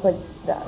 like that.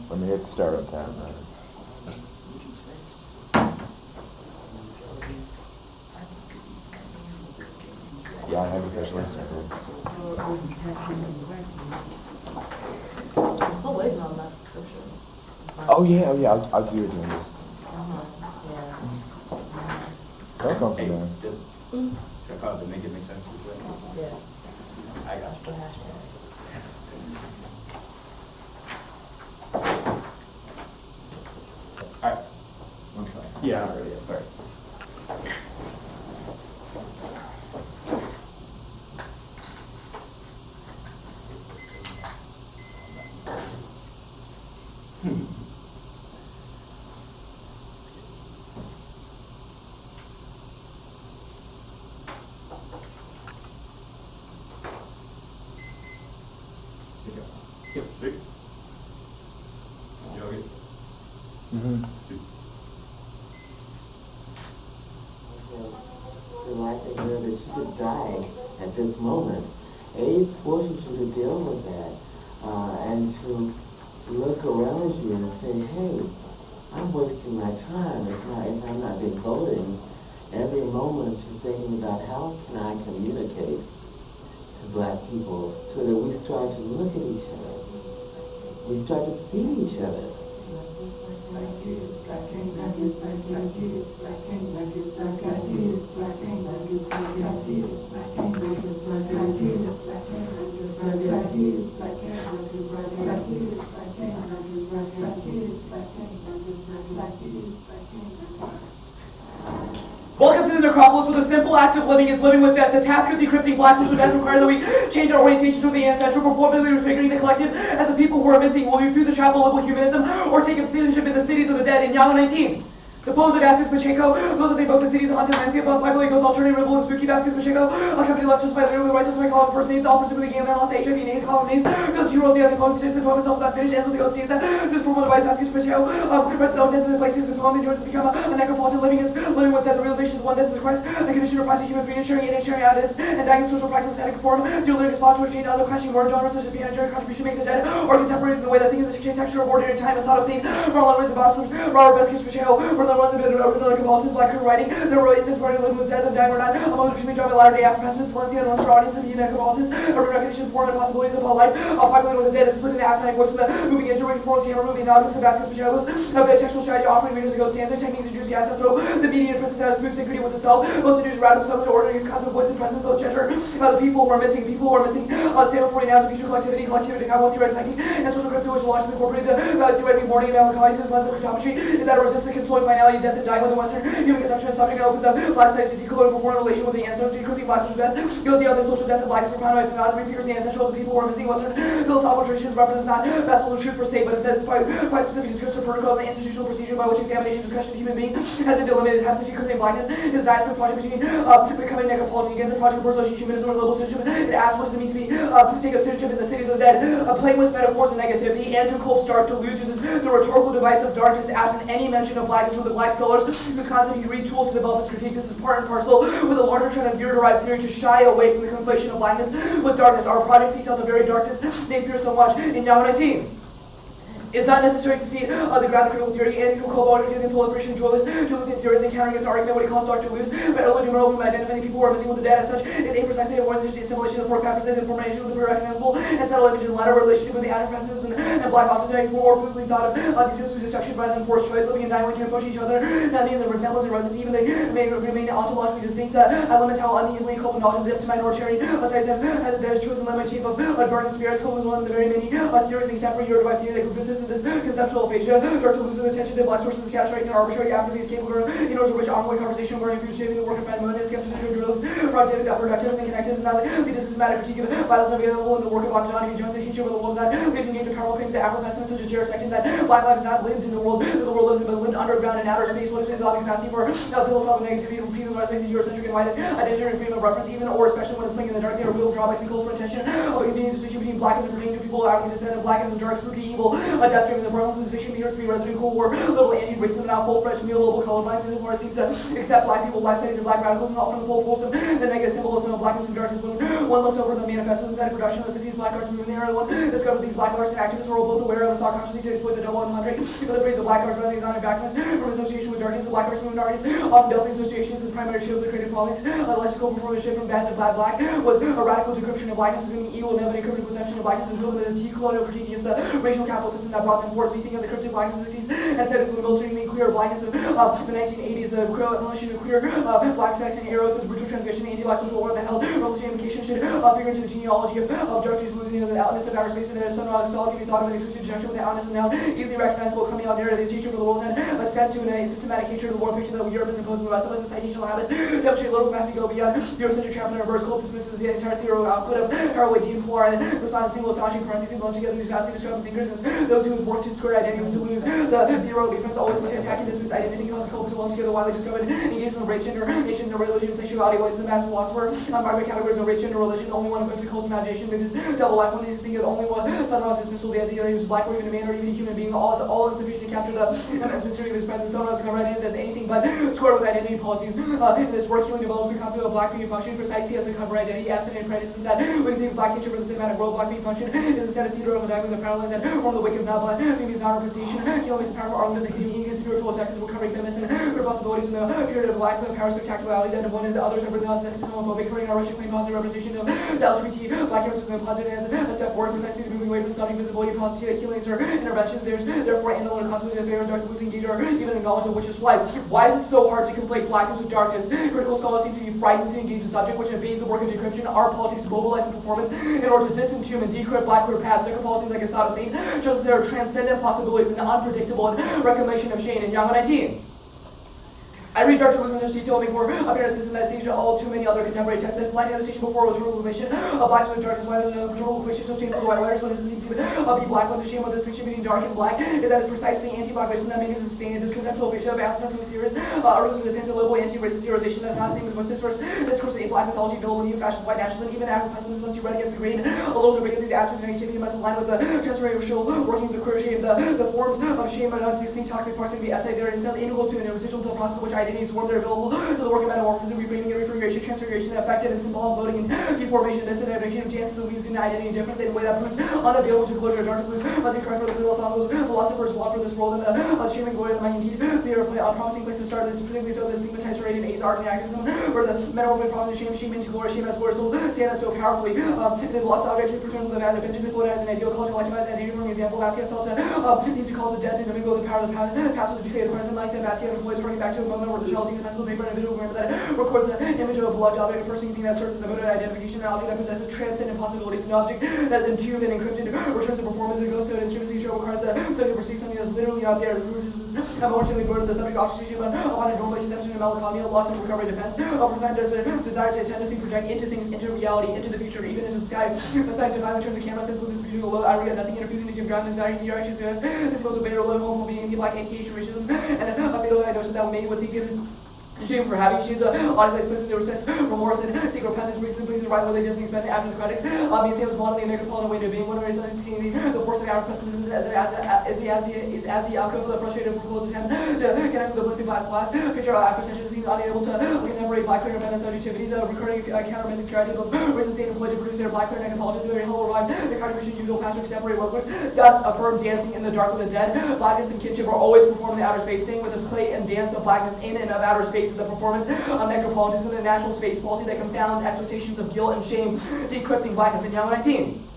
Let me hit startup time, man. Yeah, I have officially started. I'm still waiting on that subscription. Oh yeah, I'll do it during this. Yeah. Don't come for that. Check out to make it make sense. Yeah. I got That's the hashtag. Alright. Yeah, I'm ready. Yeah, sorry. Yep, sweet. Joey. The likelihood that you could die at this moment. AIDS forces you to deal with that and to look around you and say, hey, I'm wasting my time if I'm not devoting every moment to thinking about how can I communicate to black people so that we start to look at each other. We start to see each other. Black kids, black king, black kids, black kids, black king, black kids, black kids, black king, black kids, black kids, black king, black kids, black kids, black king, black kids, black kids, black king, black kids, black kids, black kids, black king, black kids, black kids, black king, black kids, black kids, black king. Welcome to the necropolis, where the simple act of living is living with death. The task of decrypting black social death requires that we change our orientation to the ancestral, performatively refiguring the collective as the people who are missing. Will you refuse to travel level humanism or take up citizenship in the cities of the dead in Yama 19? The poems of Vasquez Pacheco, those that they both the cities of Haunted Landscape, above Pipe Goes alternating ribble and spooky Vasquez Pacheco, a company left just by the with righteous, my column first names, all presumably game man, lost HIV and AIDS, column names, goes 2 rows, the other poems, the poem itself is not finished, ends with the ghost scenes, this formal device, Vasquez Pacheco, rests his own death in the place, since the poem endures to become a necropolitan living with death, the realization is one death is a Christ, a condition of price of human being, sharing and sharing evidence, and dying in social practice, static form, the lyric spot to a chain to other crashing word genres such as piano, journey, contribution, make the dead, or contemporaries in the way that things is the texture of ordinary time, is not obscene, Marlon Ways of Boston, Robert Vasquez Pacheco, where the runs a bit of Metropolitan black crew writing, there were intense writing living with death and dying or not, among the truly driving Latter-day After Pessiments, Valencia, and Western audience of the Necropolitans, a recognition for the possibilities of all life, populated with the dead, and splitting the asthmatic voice of the moving injury, performance hammer movie, analogous to Vasquez Pacheco's, a bit textual strategy offering readers ago stanza, techniques and juicy assets throw the median presence that is smooth synchrony with itself, both to do radical suddenly ordering concept voice and presence, both gesture, the people who are missing, stand 40 nouns of future collectivity, Chicago theorized psyche, and social crypto, which launched and incorporated the theorizing morning of melancholy to this lens of cryptometry, is that a resistant, consoling by finality, death, and dying with the Western human conception of subject, and opens up black studies to decolor before in relation with the ancestral decrypting black social death, goes beyond the social death of blackness propounded by finality, refigures the ancestral of the people who are missing Western philosophical traditions, represents not vessel of truth per se, but it says quite specific discursive protocols and institutional procedure by which examination, discussion of human being has been delimited, has to decrypting blackness, his diasporic project between becoming necropolis against the project for social humanism or global citizenship. It asks what does it mean to be take a citizenship in the cities of the dead, playing with metaphors and negativity. Andrew Kolb's Dark Deluge uses the rhetorical device of darkness, absent any mention of blackness from the black scholars whose concept he read tools to develop his critique. This is part and parcel with a larger trend of viewer-derived theory to shy away from the conflation of blackness with darkness. Our project seeks out the very darkness they fear so much in Yahoo 19. It's not necessary to see the ground of critical theory and Cobalt the proliferation of dualistic theories encountering its argument what he calls Dr. Luce, but early numeral from identifying people who are missing with the dead as such is a precisely avoidance the assimilation of the four paths and formation with the recognizable and subtle image in the latter relationship with the anaphysis and black objects that more quickly thought of the existence of destruction rather than forced choice, living and dying when to approach each other. That means the resemblance and residence, even they may remain ontologically distinct. Elements how unevenly coupled not to minoritarian studies that is chosen limit chief of burning spirits, coupled with one of the very many theories except for your derived theory that could persist in this conceptual aphasia. Dr. Luce's attention to black sources is catastrophic and arbitrary after the escape in order to which ongoing conversation regarding future shaping the work of Van Moon and skepticism of journalists, productives and connectives, and not the systematic critique of violence available in the work of John E. Jones and Teacher with the world that lives engaged in powerful claims to Afro-pessimists such as Jared Sexton that black life is not lived in the world that the world lives in, but lived underground in outer space. What is the capacity for philosophical negativity, repeating the aspects of Eurocentric and white identity and freedom of reference, even or especially when it's playing in the dark, there are real drawbacks and calls for intention of a convenient distinction between black as it pertains to people of African descent and black as a dark, spooky, evil, death driven. The prevalence of distinction here to be resident Cold War, liberal anti-racism, now full-fledged neoliberal colorblind, and it seems to accept black people, black studies, and black radicalism, all from the full force of the negative symbolism of blackness and darkness. When one looks over the manifesto inside of production of the 60s black arts movement, the early one discovered these black artists and activists were all both aware of and saw consciously to exploit the double entendre of the phrase of black arts rather than exotic blackness from association with darkness. The black arts movement artists often dealt in associations as primary shield of the creative qualities. The lexical performance shift from bad to black was a radical decryption of blackness, assuming evil and evident critical conception of blackness and building as a decolonial critique against the racial capital system that brought them forth, rethink of the cryptic blackness of the 60s and said it was the military queer blackness of the 1980s, the abolition of queer black sex and eros as brutal transgression, the anti-black social order that held revolutionary implication should figure into the genealogy of darkness, losing the outness of outer space, and then somehow solid can be thought of an exclusive conjunction with the outness and now easily recognizable coming out narrative. This hatred for the world and a step to a systematic hatred of the world picture that Europe is imposing the rest of us, the citational habits demonstrate little capacity to go beyond Eurocentric trap and reverse cult dismisses the entire theoretical output of Haraway, Dean Poir, and the sign of single astonishing parentheses blown together these vastly described thinkers as those who have worked to square identity to lose the theoretical difference, always attacking dismiss identity because cults belong together while they discovered engagement of race, gender, nation, religion, sexuality. What is the mass philosopher? Margaret categories of race, gender, religion, only one equipped to cult's imagination with this double life. When you think of only one Sunrise dismissal, the idea that he was black or even a man or even a human being, all insufficient to capture the immense mystery of his presence. Sunrise can write in as anything but square with identity policies. In this work, Healing develops the concept of black being function precisely as a cover identity, absent in practice, that we can think of black nature for the cinematic world. Black being function is the set of theater of the diamond, the parallels, and form the wake of Nabla. Being is non-representation. Healing is a powerful argument that the Canadian spiritual texts will cover feminist and their possibilities in the period of black, the power spectacularity that one is others are us and homophobic, creating our Russian claim positive representation of the LGBT black differences and positive as a step forward, precisely moving away from the sounding visibility of positive killings or intervention. There's therefore another possibility that favor dark losing engage or even acknowledge of which is life. Why is it so hard to conflate blackness with darkness? Critical scholars seem to be frightened to engage the subject which invades the work of decryption. Our politics mobilize and performance in order to disentomb and decrypt black queer past. Necropolitans like Assad Hussein shows there are transcendent possibilities and unpredictable and reclamation of shame in Yahoo 19. I read Dr. Luce's detail before appearance system that sees all too many other contemporary texts. Blind hesitation before rhetorical equation of black with dark is why the rhetorical equation associated with white letters when it seems to be black with the shame of the distinction between dark and black is that it's precisely anti-black racism that makes it sustained this conceptual picture of Afro-pessimist theories arose in this anti-liberal anti-racist theorization that's not the same as discourse of a black mythology built on new fascist white nationalism. Even Afro-pessimists must be read against the grain. A little debate of these aspects of negativity must align with the transracial workings of queer shame. The forms of shame are not distinct toxic parts of the essay. They're integral to and residual to a process of which identities form. They're available to the work of metamorphosis, reframing and refiguration, transfiguration, affected and symbolic voting and deformation, dissemination of chances of losing identity and difference in a way that proves unavailable to closure. Dark blues must be correct for the philosophers want for this world and the streaming glory of the mind. Indeed, they are a promising place to start. This particularly so the stigmatized rate of AIDS, art, and activism, where the metamorphic promise of shame into glory, shame as glory, so stand out so powerfully. The lost object is presumed to have vengeance and as an ideal culture, collectivized identity. For example, Basquiat sought to these who call the dead to domingo the power of the past with the decay of the present. Like Basquiat employs harking back to a moment where the Chelsea defensible paper and a visual grammar that records the image of a beloved object, a person thing that serves as a mode of identification, an object that possesses transcendent possibilities, an object that is entombed and encrypted, returns to performance and goes to an instrument show requires that somebody perceive something that's literally out there, emotionally burdened the subject oxygen upon a normal conception of melancholy, loss and recovery defense, a person does a desire to tendency project into things, into reality, into the future, even into the sky. A sign divinely turns the camera says with this beautiful low, I regret nothing interfusing to give ground desire in your actions. This goes to better low home being anti-black, anti-Asian racism, and a fatal diagnosis that made was he given shame for having shades of honest expenses, there was remorse and secret repentance, reason, please, right where they didn't expend after the critics. Museums modeling the necropolitan way to being one of his understanding the force of our pessimism as the outcome of the frustrated proposed attempt to connect with the blissing class. Picture after centuries seems unable to contemporary black queer independence activities, recurring countermanding strategy of reason state employed to produce their black queer necropolitans, very whole arrive the contribution usual past contemporary work with. Thus, affirm dancing in the dark with the dead. Blackness and kinship are always performed in outer space, staying with the play and dance of blackness in and of outer space is the performance of necropolitanism and the national space policy that confounds expectations of guilt and shame, decrypting blackness in Young 19.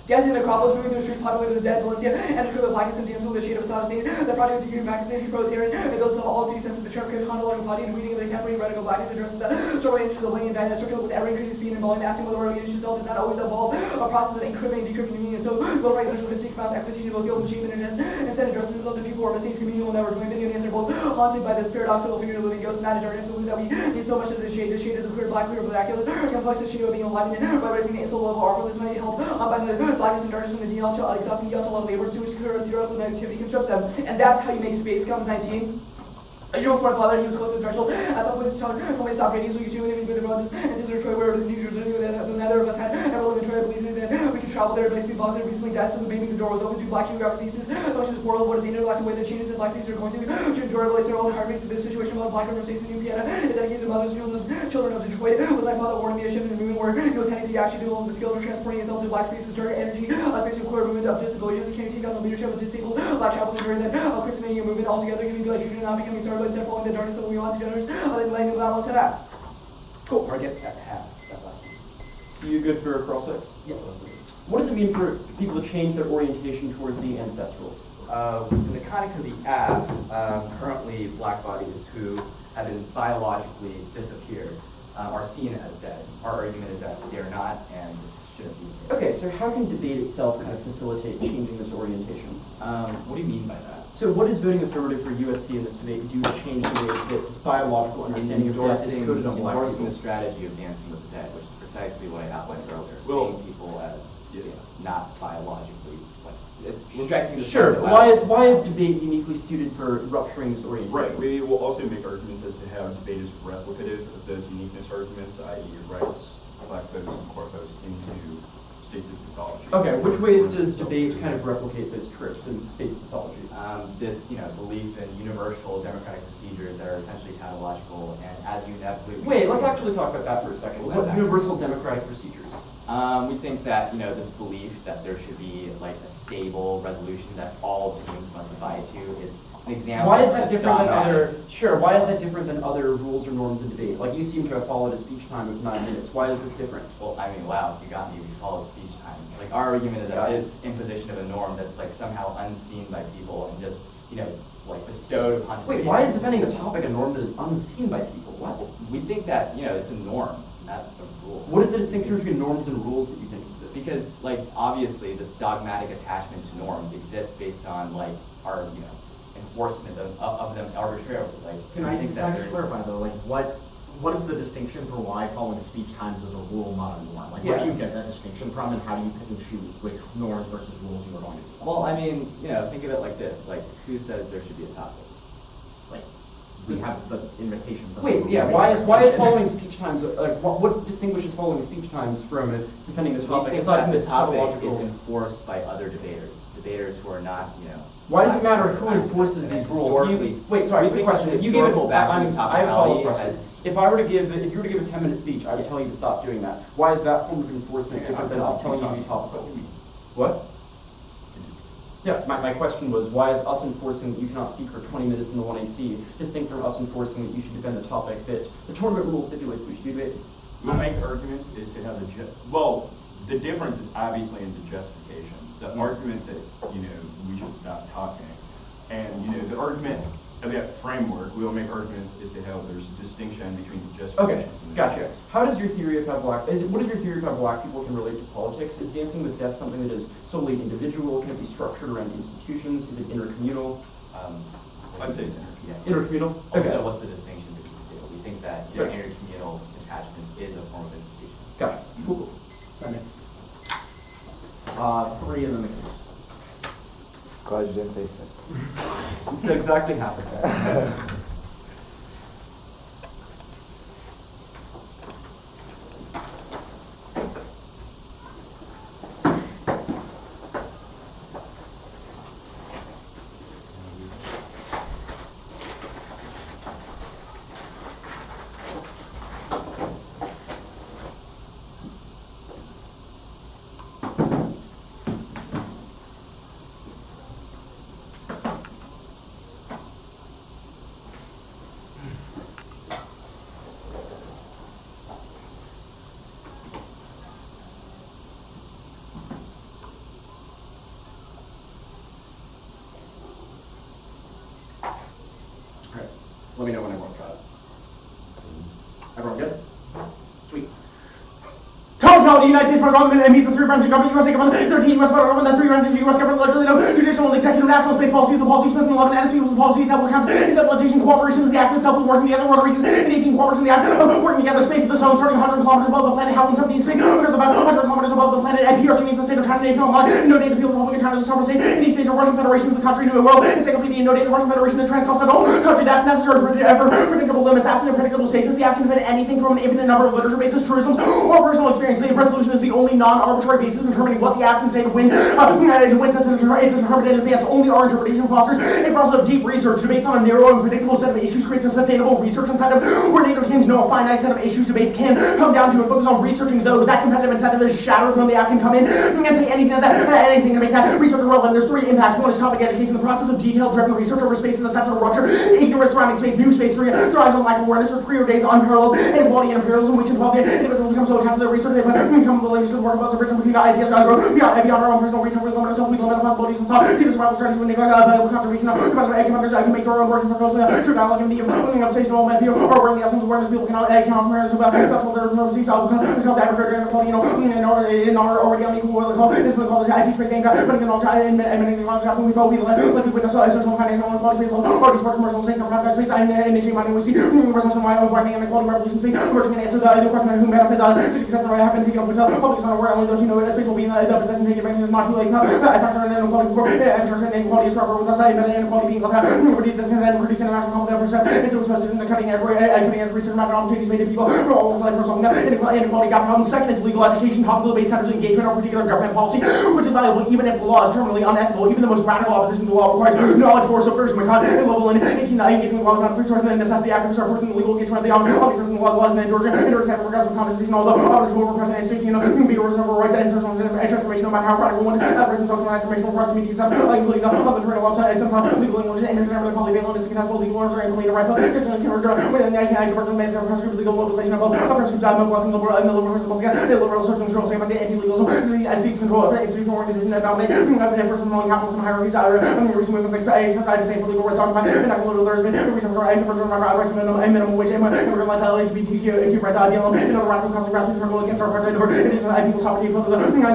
Dancing in the necropolis, moving through the streets populated with the dead, Valencia, and the blackness and dancing with the shade of a sound scene. The project of figuring practice and prose hearing, and those of all three senses of the term chronological body and reading of the contemporary radical blackness addresses the several images of laying and dying that circulate with ever increasing speed and volume, asking whether orientation itself does not always evolve a process of encrypting and decrypting meaning. And so, little right essential history promounts expectation of both guilt and shame and innocence, instead addresses the people who are missing communion will never join video and answer both haunted by the paradoxical figure of living ghosts, not a darkness, so that we need so much as a shade. The shade is a clear black, clear vernacular, complex the shade of being enlightened by raising the insult level of this might be held by the blackness and darkness from the exhausting yellow level labors to which theoretical negativity constructs them. And that's how you make space. Comes 19. A year before my father, he was close to the threshold. At some point, his tongue told me to stop reading, so you two and with the brothers and sister Troy were in New Jersey, neither of us had ever lived in Troy. I believed that we could travel there, but I see bonds had recently died, so maybe the door was open to black geographic thesis. The question is world, what is the interlocked way that changes that black spaces are going to enjoy release their own heartbeats to this situation while black river states in New Pieta is dedicated to mothers and children of Detroit. Was my father warning me a shift in the movement where he was heading to actually do the skill of transporting himself to black spaces during energy, a space of core movement of disability, just can't take on the leadership of disabled black travelers during that Christian movement altogether, giving me like you not becoming started by instead following the darkness of we want together, then letting them all say that. Cool. Or get that half, that last one. You good for crawl 6? Yeah. What does it mean for people to change their orientation towards the ancestral? In the context of the app, currently black bodies who have been biologically disappeared are seen as dead. Our argument is that they are not and shouldn't be. Okay, so how can debate itself kind of facilitate changing this orientation? What do you mean by that? So what does voting affirmative for USC in this debate do to change the way that its biological understanding of death is coded on black Endorsing people? the strategy of dancing with the dead, which is precisely what I outlined earlier. Well, seeing people as not biologically, like, rejecting the Sure, sense of but why is debate uniquely suited for rupturing this orientation? Right. We will also make arguments as to how debate is replicative of those uniqueness arguments, i.e. rights black folks and poor folks into states of pathology. Okay, which ways does debate kind of replicate those tropes in states of pathology? This, belief in universal democratic procedures that are essentially tautological, and as you inevitably... Wait, let's actually talk about that for a second. What What that? universal democratic procedures? We think that, this belief that there should be like a stable resolution that all teams must abide to is an example. Why is of that this different than dogmatic- other? Sure. Why is that different than other rules or norms in debate? Like you seem to have followed a speech time of 9 minutes. Why is this different? Well, I mean, wow, you got me. You followed speech times. Like our argument is that this imposition of a norm that's like somehow unseen by people and just like bestowed upon. Wait, why is defending a topic a norm that is unseen by people? What? We think that it's a norm, not a rule. What is the distinction between norms and rules that you think exist? Because like obviously this dogmatic attachment to norms exists based on like our enforcement of them arbitrarily. Like Can we I think that just there's- clarify though, like what is the distinction for why following speech times is a rule, not a norm? Like where do you get that distinction from, and how do you pick and choose which norms versus rules you are going to follow? Well, I mean, think of it like this: like, who says there should be a topic? Like we have the invitations. Wait, yeah. Why is following speech times like what distinguishes following speech times from defending the We topic think aside that from the this topic tautological? is enforced by other debaters who are not, Why does it matter who enforces these rules? Historically, Wait, sorry. we Quick think question. the If you gave historical background I have a follow-up topicality question. has- If you were to give a 10-minute speech, I would tell you to stop doing that. Why is that form of enforcement different than us telling you to be topical? What? Yeah, my question was, why is us enforcing that you cannot speak for 20 minutes in the 1AC distinct from us enforcing that you should defend the topic that the tournament rule stipulates we should debate? We make arguments as to how the difference is obviously in the justification. The argument that we should stop talking, and the argument of that framework, we will make arguments as to how there's a distinction between the Okay, justifications and the gotcha. subjects. How does your theory of how what is your theory of how black people can relate to politics? Is dancing with death something that is solely individual? Can it be structured around institutions? Is it intercommunal? I'd say it's Intercommunal? Also, Okay. what's the distinction between the two? We think that Right. intercommunal attachments is a form of institution. Gotcha. Cool. Second. 3 and then the case. Glad you didn't say so. That's exactly how it Alright, let me know when everyone's got it. Everyone good? Sweet. Topicality, United States federal government, and meets the 3 branches of government, USA government, 13 U.S. federal government, the 3 branches of U.S. government, legislative, judicial, and executive, national, space policy, the policy, Smith and 11, NSP was the policy, several accounts, legislation, cooperation is the act itself, working together, world regions, and 18 cooperation is the act of working together, space of the zone, starting 100 kilometers above the planet, how in 17 space, because about 100 kilometers above the planet, and PRC means the state of China, nation online, no day the people of the Republic of China is a sovereign state, any states of Russian Federation of the country, new world, encyclopedia, no day the Russian Federation is transcontinental country, that's necessary for ever predictable limits, absent of predictable stasis, the act can define anything from an infinite number of literature bases, truisms, or personal experience. The resolution is the only non-arbitrary basis of determining what the act can say to win. It's determined in advance. Only our interpretation fosters a process of deep research. Debates on a narrow and predictable set of issues creates a sustainable research incentive where native teams know a finite set of issues debates can come down to and focus on researching those. That competitive incentive is shattered when the act can come in and say anything to make that research relevant. There's 3 impacts. 1 is topic education. The process of detail-driven research over space is a central rupture. Ignorance surrounding space, new space thrives on lack of awareness. There's 3 days unparalleled inequality and imperialism. Weeks and 12 days. Individuals become so attached to their research they become the relationship work about separation between ideas that grow beyond our own personal reach, and we limit ourselves, we limit the possibilities of thought. Teachers survival strategies when they valuable contribution of commanders can make their own working proposals. True dialogue in the opening of station all men feel, or in the absence of awareness, people cannot count parents about that's what they're nervous because average inequality, in our already unequal world. This is called IT space game, but again, all try and many knowledge we thought we like we witness social financial inequality space, already smart commercialization of private space, and niche mining we see recession wide widening inequality revolution space, emerging and answer the question of who benefit should accept the right happen taking up with public on where only those who know it space will be in the percent and take advantage of not too late. I factor in inequality before and sure inequality is forever with us, but inequality being left out, reduce international competition for it's exposed in the cutting edge research market opportunities made to people for all like for something inequality got problems. Second is legal education, topical debate centers engagement on particular government policy, which is valuable even if the law is terminally unethical. Even the most radical opposition to the law requires knowledge for subversion, and level in 1890 laws on free choice and necessity activists are forcing legal engagement the person laws in Georgia and Georgia have progressive conversation, although others who over president institution, be reserved rights and transformation no matter how radical one as written social transformational rights media stuff, including the maternal law and some legal English and international polyvalent is contestable legal orders are incomplete and rightful within the diversion bands of prescriptive legal mobilization of prescriptive blessing liberal and the liberal principles again the liberal social control same the anti-legalism and seeks control of the institutional organization that dominate first from rolling capitalism hierarchies recent movements I decided to say for legal rights occupied and not little there's been a reason for conversion of rights minimum wage and we're going to let LGBTQ right BLM and other radical causes grassroots struggle against our apartheid over additional people's sovereignty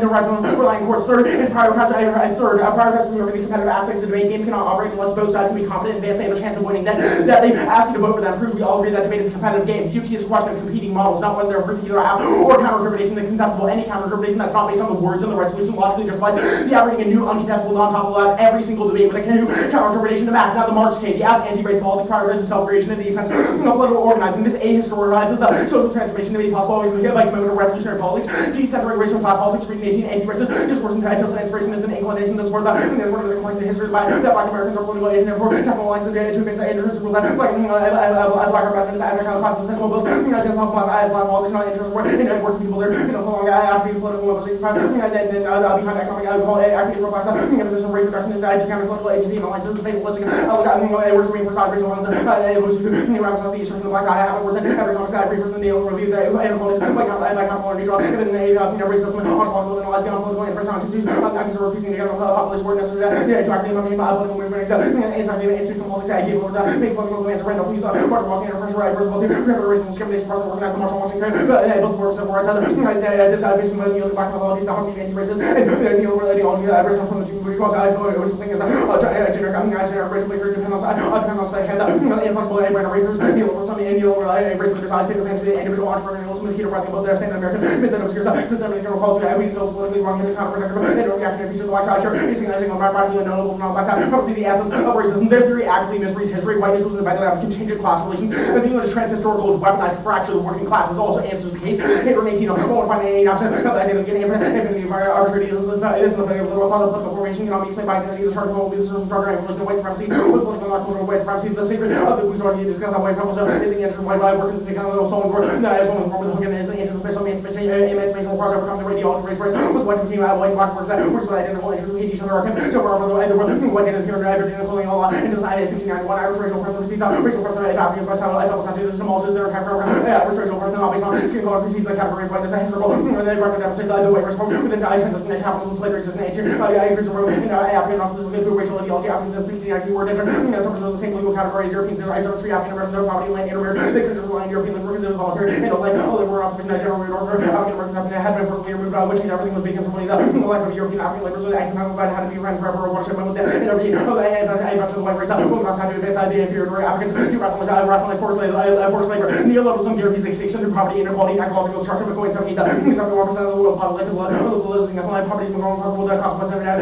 the rights on relying courts. Third is prioritize the competitive aspects of the debate. Games cannot operate unless both sides can be confident in advance they have a chance of winning. That they ask you to vote for them proves we all agree that debate is a competitive game. Beauty is a question of competing models, not whether they're particular app or counter-interpretation that contestable. Any counter-interpretation that's not based on the words in the resolution logically justifies the operating a new uncontestable non-topical at every single debate with a new counter-interpretation to max. Now the Marx came, the as anti-race politics prioritizes self-creation and the defense of political organizing. This ahistorizes the social transformation that may be possible by commitment to revolutionary politics. Decentralized race and class politics, reading 18 anti-racist discourse and ideals and inspiration is an inclination to support that. There's one of the complaints in history that black Americans are politically agent for technical lines and to advance the interests rule that black Americans as a class of principal bills, against all class as black politics, not interests and working people there, so long as being political mobilization, behind economic activity for blacks, position of race reduction is discounted political agency and alliances with fatalistic, words reinforced by racial violence, the black I have words and every comics I agree for the neo review that inequalities by counter neutral and then racism on possible and lies beyond political and first time constitution, conservative piecing together population word necessary to actually political movement, institutional politics, I gave over that, make political demands, random police, Martin Washington, pressure right, first of all, racial discrimination, person organized the Marshall Washington, both works of war, this vision of the black methodologies, the harmony anti-racist, and ideology, racial from the bourgeois side, so it was something as generic racial makers depend on state hand, inflexible and brand racers, some racial leaders, state defense, the individual entrepreneurialism is key to rising above their standard American method of obscure systemic culture, we know politically wrong, counterproductive, and reaction to features of the white side, sure, recognizing on my body, notable from all black side, probably the essence of racism. Their theory actively misreads history. Whiteness was invented out of contingent class relations. The English trans-historical is weaponized to fracture the working classes. Also answers the case. Hitler in 1801, finding 89% of the idea of getting infinity arbitrary is nothing of political formation cannot be explained by identity. The charter of the charter and religion of white supremacy with political and cultural white supremacy. The secret of the bourgeoisie discussed on white publisher is the answer to white work is the kind of soul work. That is one of the forms of is the answer to official emancipation requires overcome the radiology race with white became white black works that works with identical interests hate each other. So far from the world, white and here Virginia colonial law and design 1691 Irish racial birth received racial birth of Africans by several countries. This demolishes their kind of Irish racial birth and all based on skin color precedes the category of whiteness and historical. And then record demonstrate the way race within the transition and capitalism, slavery, exists in nature. Increase of African and specifically through racial ideology. Africans in 1690 were different. Some of the same legal categories. Europeans and Irish three African Americans, their poverty, land, American. They couldn't rely on European labor because it was voluntary. And like they were not speaking general order. African Americans had been forcibly removed, which means everything was being controlled. The likes of European African labor, so acting had to be ran forever or watershed with that. And every bunch of the white race that women had to advance the inferior Africans to rationalize forced labor. Neoliberalism guarantees a station poverty, inequality, ecological structure, but going 71% of the world population losing poverty is more possible than consequence of that.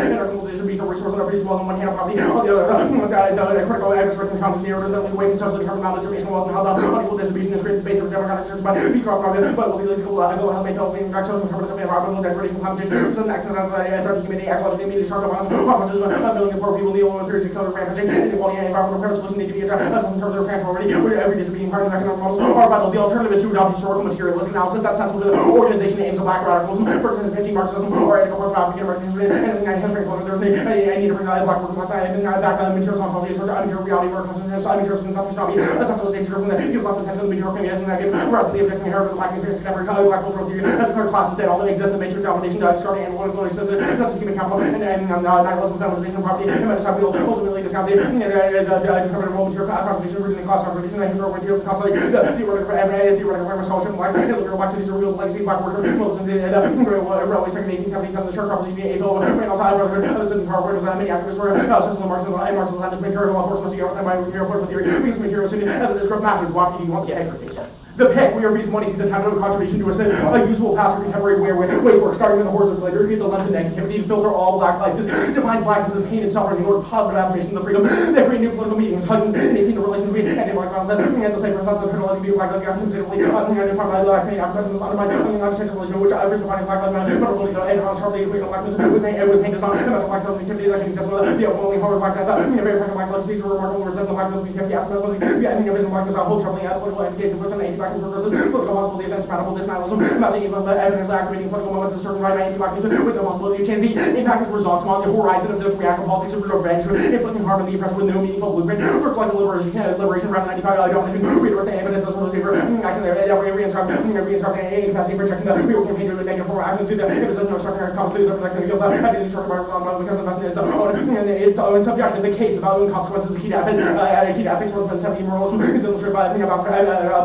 Should be a resource and everybody's wealth on one hand, poverty on the other. Critical average working counts near resembling weight and socially determined maldistribution, wealth and health, unequal distribution is created the base of democratic church by be corrupt, but will be legal health, mental health, social and environmental degradation, climate change, so that threat to humanity, ecological immediate sharp violence, populations of a million poor people, the only 36 other rampaging, inequality and environmental premise solution need to be addressed in terms of transformity, where every disobedient part of economic models are vital. The alternative is to adopt historical materialistic analysis that's central to the organization aims of black radicalism, first and 50 Marxism, or ethical parts of African American history, and history and culture. There's a need to bring black working class and back materials ontology, sort of material reality, or consciousness, materials and consumption not be a central state from the gives lots of attention to the material community and negative, whereas the objective inherent of the black experience never black cultural theory as a third class is dead, although exists the matrix domination, starting and one of the says such as human capital and nihilism, feminization of property, and metatype will ultimately discount the determinate role material conservation, originally class conservation, and historical materials constantly the theoretical framework scholarship like Hitler, black cities are real legacy, black worker, Wilson, the railway strike in 1877, the short property, Abel, Randall's High Brother, the Sydney Power, many activists were system Marxism and Marxism and material enforcement theory, and by material enforcement theory, because material as it is growth massive, why do you want the aggregate? The pick, we are reason money sees a time of contribution to a useful path for contemporary way work, starting with the horse of slavery, the lens of negativity to filter all black life. This defines blackness as pain and suffering in order to positive application of the freedom. They create new political meetings, husbands, and making the relation between anti-black violence and the same response of criminalizing being black life considerably defined by black pain, presence undermined non-essential relation, which is defining black life matter, but really and sharply equating blackness with pain does not mental black self-activity that can exist with the overwhelming horror of black death. Very frank black life speaks for remarkable words that the black life can be after vision blackness hold sharply at political implications with an anti-black purposes. Possibilities and insurmountable denialism, matching even the evidence activating political moments a certain right by anti-blackness with the possibility of change. The impact of results on the horizon of this reactive politics of revenge, inflicting harm and the oppressed with no meaningful blueprint for collective liberation around 95 domination, redirect evidence of social favor, action there, reinstructing incapacity, projecting the real campaign to negative form action to the if it's no structure comes to the protection of the identity structure by because of its own subjection. The case about own consequences of key ethics was been 70 moralism, it's illustrated by about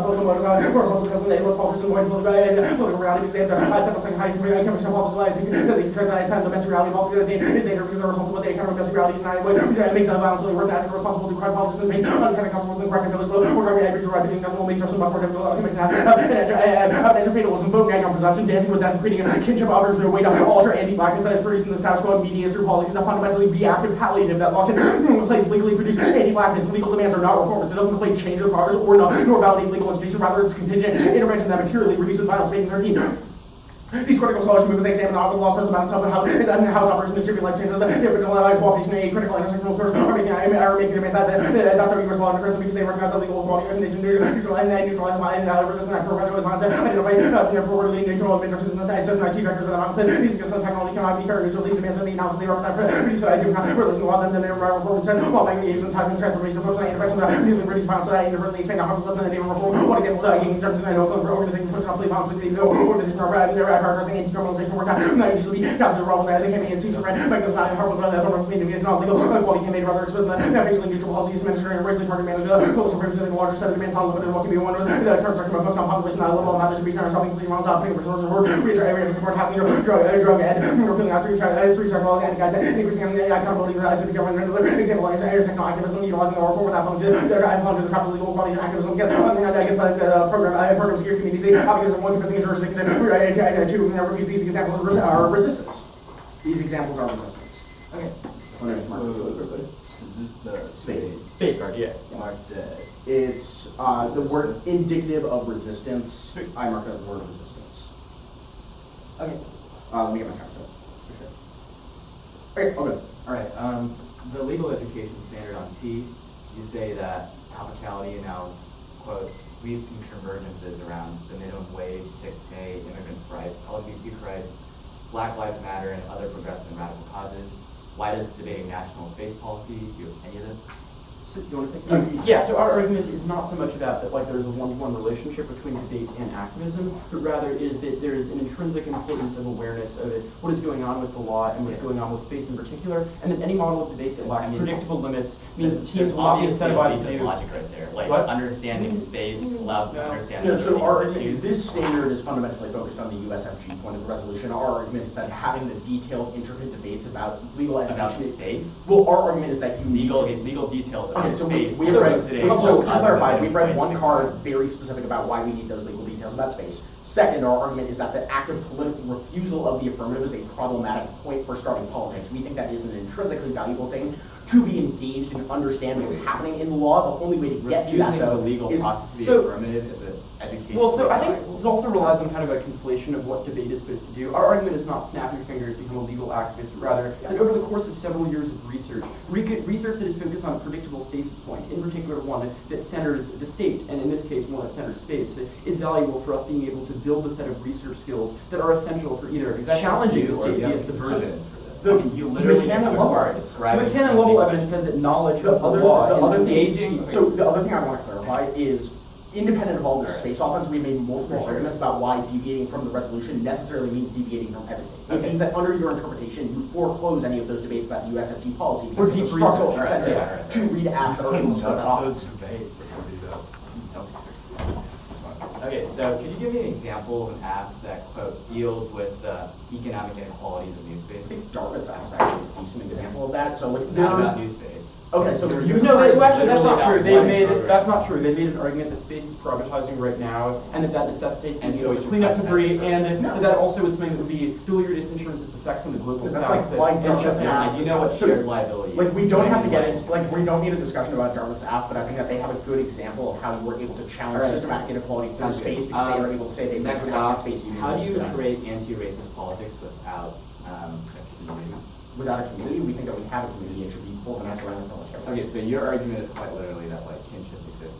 political motives, or social they were focused on political reality because they have to set up how you can political life that they can try to send the best reality of all the things they because they're responsible with the kind of best reality tonight which makes that violence really worth that responsible to crime politics and make kind of consequences and correct as well or every average right being that will make so much more difficult to make that and fatalism vote gang on presumption dancing with that creating a kinship of others in a way to alter anti-blackness that is produced in the status quo media through politics that fundamentally be active palliative that launches place legally produced anti-blackness legal demands are not reforms it doesn't play change or progress or nor validate legal institutions rather it's contingent intervention that materially reduces violence making 13. These critical scholarship movements examine how the law says about itself and how its operation distribute life changes the original cooperation a critical intersectional course are making demands that the reverse law occurs because they recognize the legal equality of nation neutralize resistant and perpetual violence identify forwardly neutral administrations and certain key vectors of the violence these just technology cannot be carried usually demands of the analysis they represent produce I do not realism law than the reform said while making use of time and transformation approach and intervention that newly reduce violence that inadvertently expand the harmless than the name of reform one example that union services and organization puts on police violence succeed organization are harassing anti-criminalization work, not usually cast the wrong they came in to red, but does not harm with other meaning is not legal, quality campaign rather explicit, basically neutral policies, administering and racially targeted management, also representing a larger set of demand, limited what can be one with the current structure of focus on population, not a little amount of distribution, shopping, police, around top, paying for resources, work, reassure area, support, housing, drug ed, repealing out three-star quality, and guys, increasing accountability, civic government, example, intersectional activism, utilizing the reform without falling to the trap of legal qualities and activism, program security communities, activism, one confessing jurisdiction, and two, review these examples are resistance. These examples are resistance. Okay. Is this the State guard, yeah. marked dead? It's the word indicative of resistance. I mark it as the word of resistance. Okay. Let me get my time set. Okay, all good. All right. The legal education standard on T, you say that topicality allows, quote, recent convergences around the minimum wage, sick pay, immigrants' rights, LGBT rights, Black Lives Matter, and other progressive and radical causes. Why does debating national space policy do any of this? So, you want to take yeah, so our argument is not so much about that like there's a one-to-one relationship between debate and activism, but rather is that there is an intrinsic importance of awareness of it, what is going on with the law and what's going on with space in particular, and that any model of debate that lacks predictable limits means that teams will not be incentivized to do logic right there. Like what? Understanding space allows us to understand. Yeah, so our argument, this standard is fundamentally focused on the USFG point of the resolution. Our argument is that having the detailed, intricate debates about legal education about space. Well, our argument is that you need legal details. Okay, so space. we've read, so to clarify, we've read one space. card very specific about why we need those legal details about space. Second, our argument is that the active political refusal of the affirmative is a problematic point for starting politics. We think that is an intrinsically valuable thing to be engaged and understand what's happening in the law. The only way to get to that, though, the legal is process of the affirmative is an education. Well, so I think it also relies on kind of a conflation of what debate is supposed to do. Our argument is not snap your fingers, become a legal activist, but rather that over the course of several years of research, research that is focused on a predictable stasis point, in particular one that centers the state, and in this case one that centers space, is valuable for us being able to build a set of research skills that are essential for either challenging the state via subversion. You literally The canon level evidence says that knowledge of the law and engaging. So the other thing I want to clarify is, independent of all this space offense, we made multiple arguments about why deviating from the resolution necessarily means deviating from everything. So it means that under your interpretation, you foreclose any of those debates about the USFG policy Or because deep it's a structural research. incentive to read apps that are able to start that off. Okay, so could you give me an example of an app that, quote, deals with the economic inequalities of I Newspace? think Dartmouth's app is actually a decent example of that. So like, Not about Newspace. okay, so Actually, that's not true. They Made that's not true. They made an argument that space is privatizing right now, and that necessitates being able to clean up debris, and that also is something that would be deleterious in terms of its effects on the global That's south. like why Dartmouth's app. Do you know what shared liability is? Like, we don't have to get into, like, we don't need a discussion about Dartmouth's app, but I think that they have a good example of how you were able to challenge systematic inequality through space because they are able to say they next have off, space. how do you create anti-racist politics without a community? Without a community, we think that we have a community and should be organized around the military. Okay, so your argument is quite literally that like kinship exists.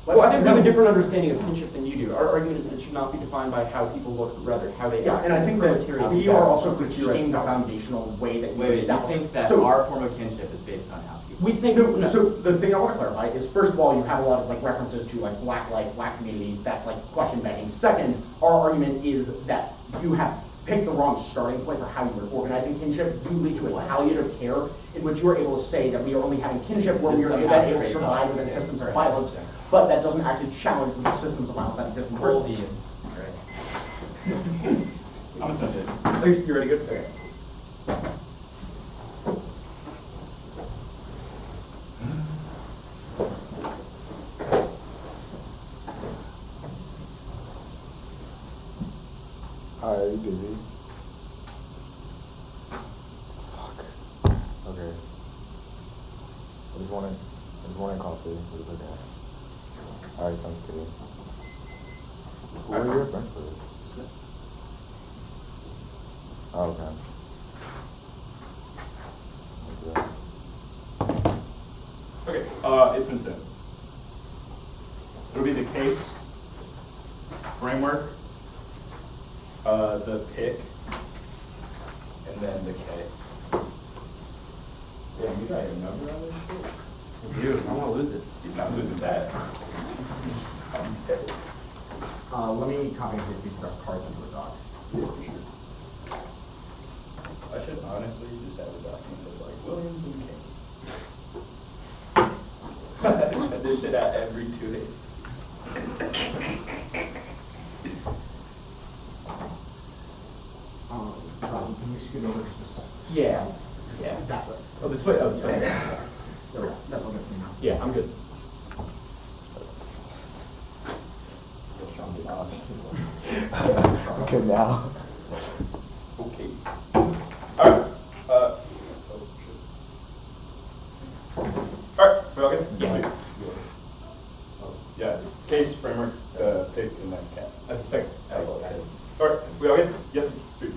Well, I think we have a different understanding of kinship than you do. Our argument is that it should not be defined by how people look, but rather how they act. And I think that Proletariat we is are that. also critiquing the foundational way that we You establish. think that So, our form of kinship is based on how people We think no, so the thing I want to clarify is, first of all, you have a lot of like references to like black life, black communities. That's like question begging. Second, our argument is that you have picked the wrong starting point for how you were organizing kinship. You lead to a palliative care in which you are able to say that we are only having kinship where we are able to survive within systems of violence, but that doesn't actually challenge the systems of violence that exist in the first place. I'm offended. Are you ready? Good. Okay. Hi, are you busy? Fuck. Okay. I just wanted coffee, but it's okay. Alright, sounds good. Who are your friends with? Oh, okay. Okay, it's been said. It'll be the case, framework, the pick, and then the K. Yeah, you got a number on this shit? You, I want to lose it. He's not losing that. Let me copy and paste these cards into a doc. Yeah, for sure. I should honestly just have a document that's like Williams and Keynes. I dish it out every 2 days. Can you scoot over? Yeah. Yeah. That way. Oh, this way. Oh, this way. There we go. That's all good for me now. Yeah, I'm good. Okay, now. Okay. Alright. Alright, we all good? Yeah. Yeah, case, framework, pick, and then cat. Perfect. Alright, we all good? Yes, sweet.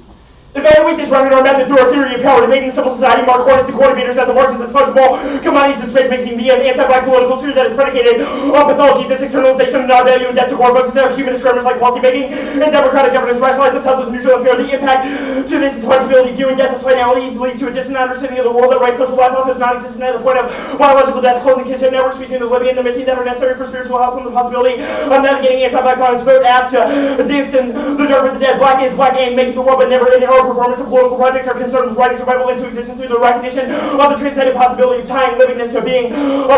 Evaluate this rounded our method through our theory of power to making civil society more coordinates and coordinators at the margins as fungible commodities in space, making the anti-black political sphere that is predicated on pathology. This externalization of non-value and debt to core focuses on human experiments like policy making and democratic governance rationalize themselves as neutral and fair. The impact to this is fungibility, viewing death as finality leads to a distant understanding of the world that writes social life off as non-existent at the point of biological death, closing kinship networks between the living and the missing that are necessary for spiritual health, and the possibility of navigating anti-black violence. Vote F to dance in the dark with the dead. Black is black aim, making the world but never in our performance of political project are concerned with writing survival into existence through the recognition of the transcendent possibility of tying livingness to being.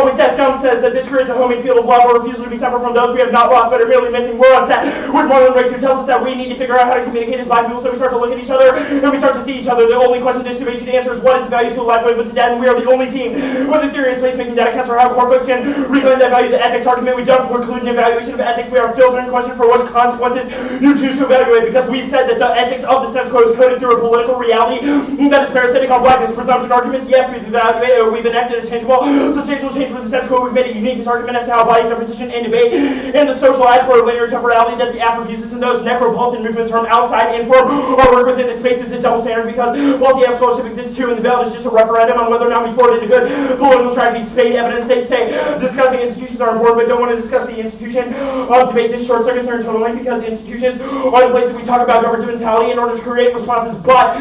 With death, Dumb says that this creates a homing field of love or refusal to be separate from those we have not lost but are merely missing. We're on set with Marlon Briggs, who tells us that we need to figure out how to communicate as black people, so we start to look at each other and we start to see each other. The only question this debate should answer is what is the value to a life lived to death, and we are the only team with a theory of space-making that accounts for how core folks can reclaim that value. The ethics argument, we don't preclude an evaluation of ethics. We are filtering question for what consequences you choose to evaluate, because we said that the ethics of the status quo is coded through a political reality that is parasitic on blackness. Presumption arguments, yes, we've evaluated, or we've enacted a tangible, substantial change for the status quo. We've made a uniqueness argument as to how bodies are positioned in debate in the social aspect of linear temporality that the app refuses, and those necropolitan movements from outside inform or work within the space is a double standard, because while the app scholarship exists too, and the ballot is just a referendum on whether or not we forwarded a good political strategy. Spade evidence, they say discussing institutions are important, but don't want to discuss the institution of debate. This short circuits their internal link, because institutions are the places we talk about governmentality in order to create responses, but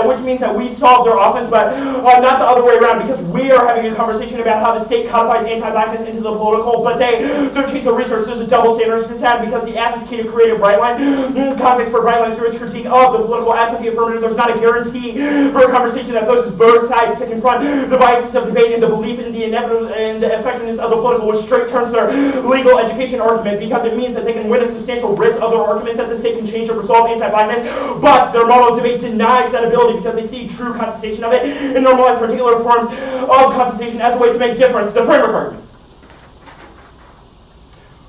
which means that we solve their offense, but not the other way around, because we are having a conversation about how the state codifies anti-blackness into the political, but they don't change the research. There's a double standard to sad, because the app is key to create a bright line context for bright line through its critique of the political absent the affirmative. There's not a guarantee for a conversation that forces both sides to confront the biases of debate and the belief in the inevitable and the effectiveness of the political, which straight turns their legal education argument, because it means that they can win a substantial risk of their arguments that the state can change or resolve anti-blackness, but their model of debate denies that ability, because they see true contestation of it and normalize particular forms of contestation as a way to make difference. The framework argument.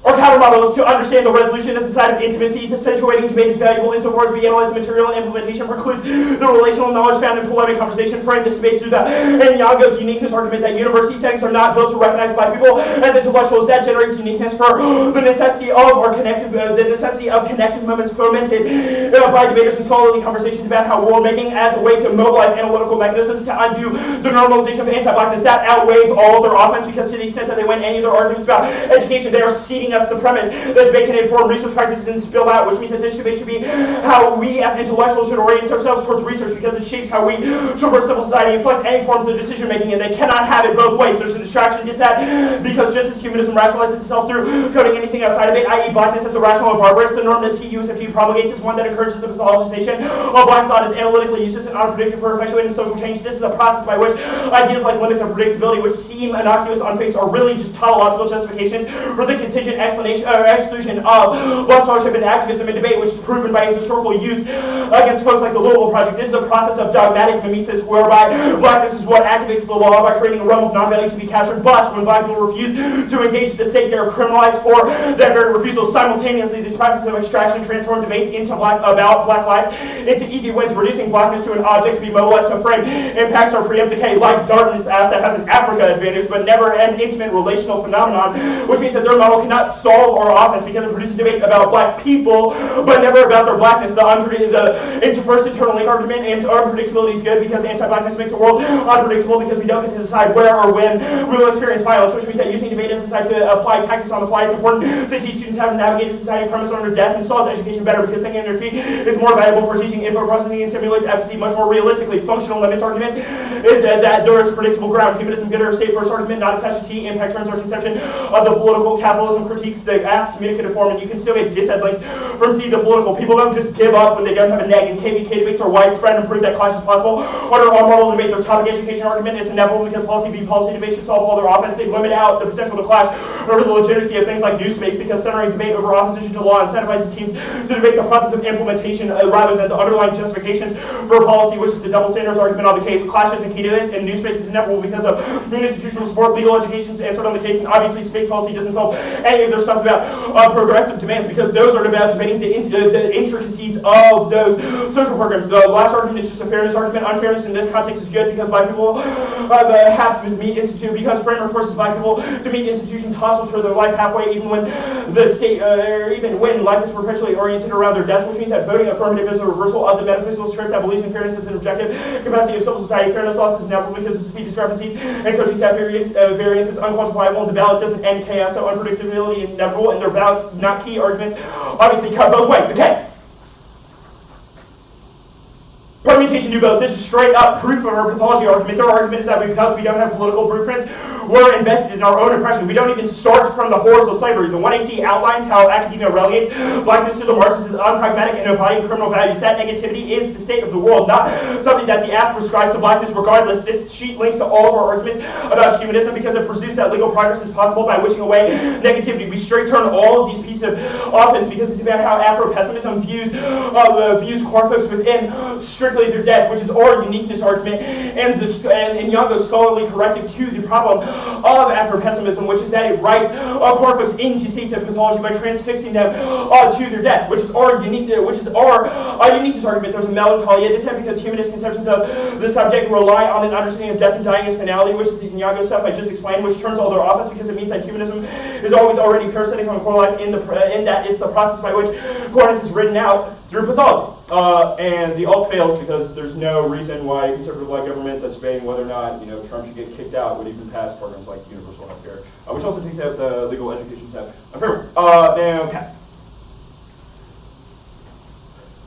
Our counter model is to understand the resolution as a side of intimacy, accentuating debate is valuable insofar as we analyze the material and implementation precludes the relational knowledge found in polemic conversation. Frame this debate through the Nyong'o's uniqueness argument that university settings are not built to recognize black people as intellectuals. That generates uniqueness for the necessity of connective moments fomented by debaters and scholarly conversations about how world making as a way to mobilize analytical mechanisms to undo the normalization of anti-blackness. That outweighs all of their offense, because to the extent that they win any of their arguments about education, they are ceding us the premise that debate can inform research practices and spill out, which means that this debate should be how we as intellectuals should orient ourselves towards research, because it shapes how we traverse civil society and influence any forms of decision making, and they cannot have it both ways. There's a distraction to that, because just as humanism rationalizes itself through coding anything outside of it, i.e. blackness as irrational and barbarous, the norm that TUSFT promulgates is one that encourages the pathologization of black thought as analytically useless and unpredictable for effectuating social change. This is a process by which ideas like limits of predictability, which seem innocuous on face, are really just tautological justifications for the contingent exclusion of black scholarship and activism in debate, which is proven by its historical use against folks like the Louisville Project. This is a process of dogmatic mimesis, whereby blackness is what activates the law by creating a realm of non-value to be captured, but when black people refuse to engage the state, they are criminalized for that very refusal. Simultaneously, this process of extraction transforms debates into about black lives into easy wins, reducing blackness to an object to be mobilized to frame impacts or preempt decay, like Dartmouth's app that has an Africa advantage, but never an intimate relational phenomenon, which means that their model cannot solve our offense, because it produces debates about black people, but never about their blackness. The first internal link argument and unpredictability is good, because anti-blackness makes the world unpredictable, because we don't get to decide where or when we will experience violence, which means that using debate as a side to apply tactics on the fly is important to teach students how to navigate a society premised under death, and solves education better, because thinking on your feet is more valuable for teaching info processing and stimulates efficacy much more realistically. Functional limits argument is that there is predictable ground. Humanism, good or state first argument, not attached to T. Impact turns our conception of the political capitalism critiques the ass communicative form, and you can still get dised links frenzy the political. People don't just give up when they don't have a negative. KVK debates are widespread and prove that clash is possible. Under our model debate, their topic education argument is inevitable because policy debate should solve all their offense. They limit out the potential to clash over the legitimacy of things like news space because centering debate over opposition to law incentivizes teams to debate the process of implementation rather than the underlying justifications for policy, which is the double standards argument on the case. Clashes and key debates and news space is inevitable because of institutional support, legal education is answered on the case, and obviously space policy doesn't solve any of their stuff about progressive demands because those are about debating the intricacies of those social programs. The last argument is just a fairness argument. Unfairness in this context is good because black people have to meet institutions, because framework forces black people to meet institutions hostile to their life halfway, even when the state, even when life is perpetually oriented around their death, which means that voting affirmative is a reversal of the metaphysical truth that believes in fairness as an objective capacity of civil society. Fairness loss is inevitable because of speed discrepancies and coaches have variance. It's unquantifiable, and the ballot doesn't end chaos, so unpredictability is inevitable, and their ballot not key arguments obviously cut both ways. Okay. Permutation do both. This is straight up proof of our pathology argument. Their argument is that because we don't have political blueprints, we're invested in our own oppression. We don't even start from the horrors of slavery. The 1AC outlines how academia relegates blackness to the margins as unpragmatic and embodying criminal values. That negativity is the state of the world, not something that the act prescribes to blackness. Regardless, this sheet links to all of our arguments about humanism because it presumes that legal progress is possible by wishing away negativity. We straight turn all of these pieces of offense because it's about how Afro-pessimism views queer folks within strictly their death, which is our uniqueness argument, and Nyong'o's scholarly corrective to the problem of Afro-pessimism, which is that it writes queer folks into states of pathology by transfixing them to their death, which is our uniqueness argument. There's a melancholy at this end because humanist conceptions of the subject rely on an understanding of death and dying as finality, which is the Nyong'o stuff I just explained, which turns all their offense because it means that humanism is always already parasitic on core life in that it's the process by which queerness is written out through pathology. And the alt fails because there's no reason why a conservative black government that's debating whether or not Trump should get kicked out would even pass programs like universal health care, which also takes out the legal education tab. Okay.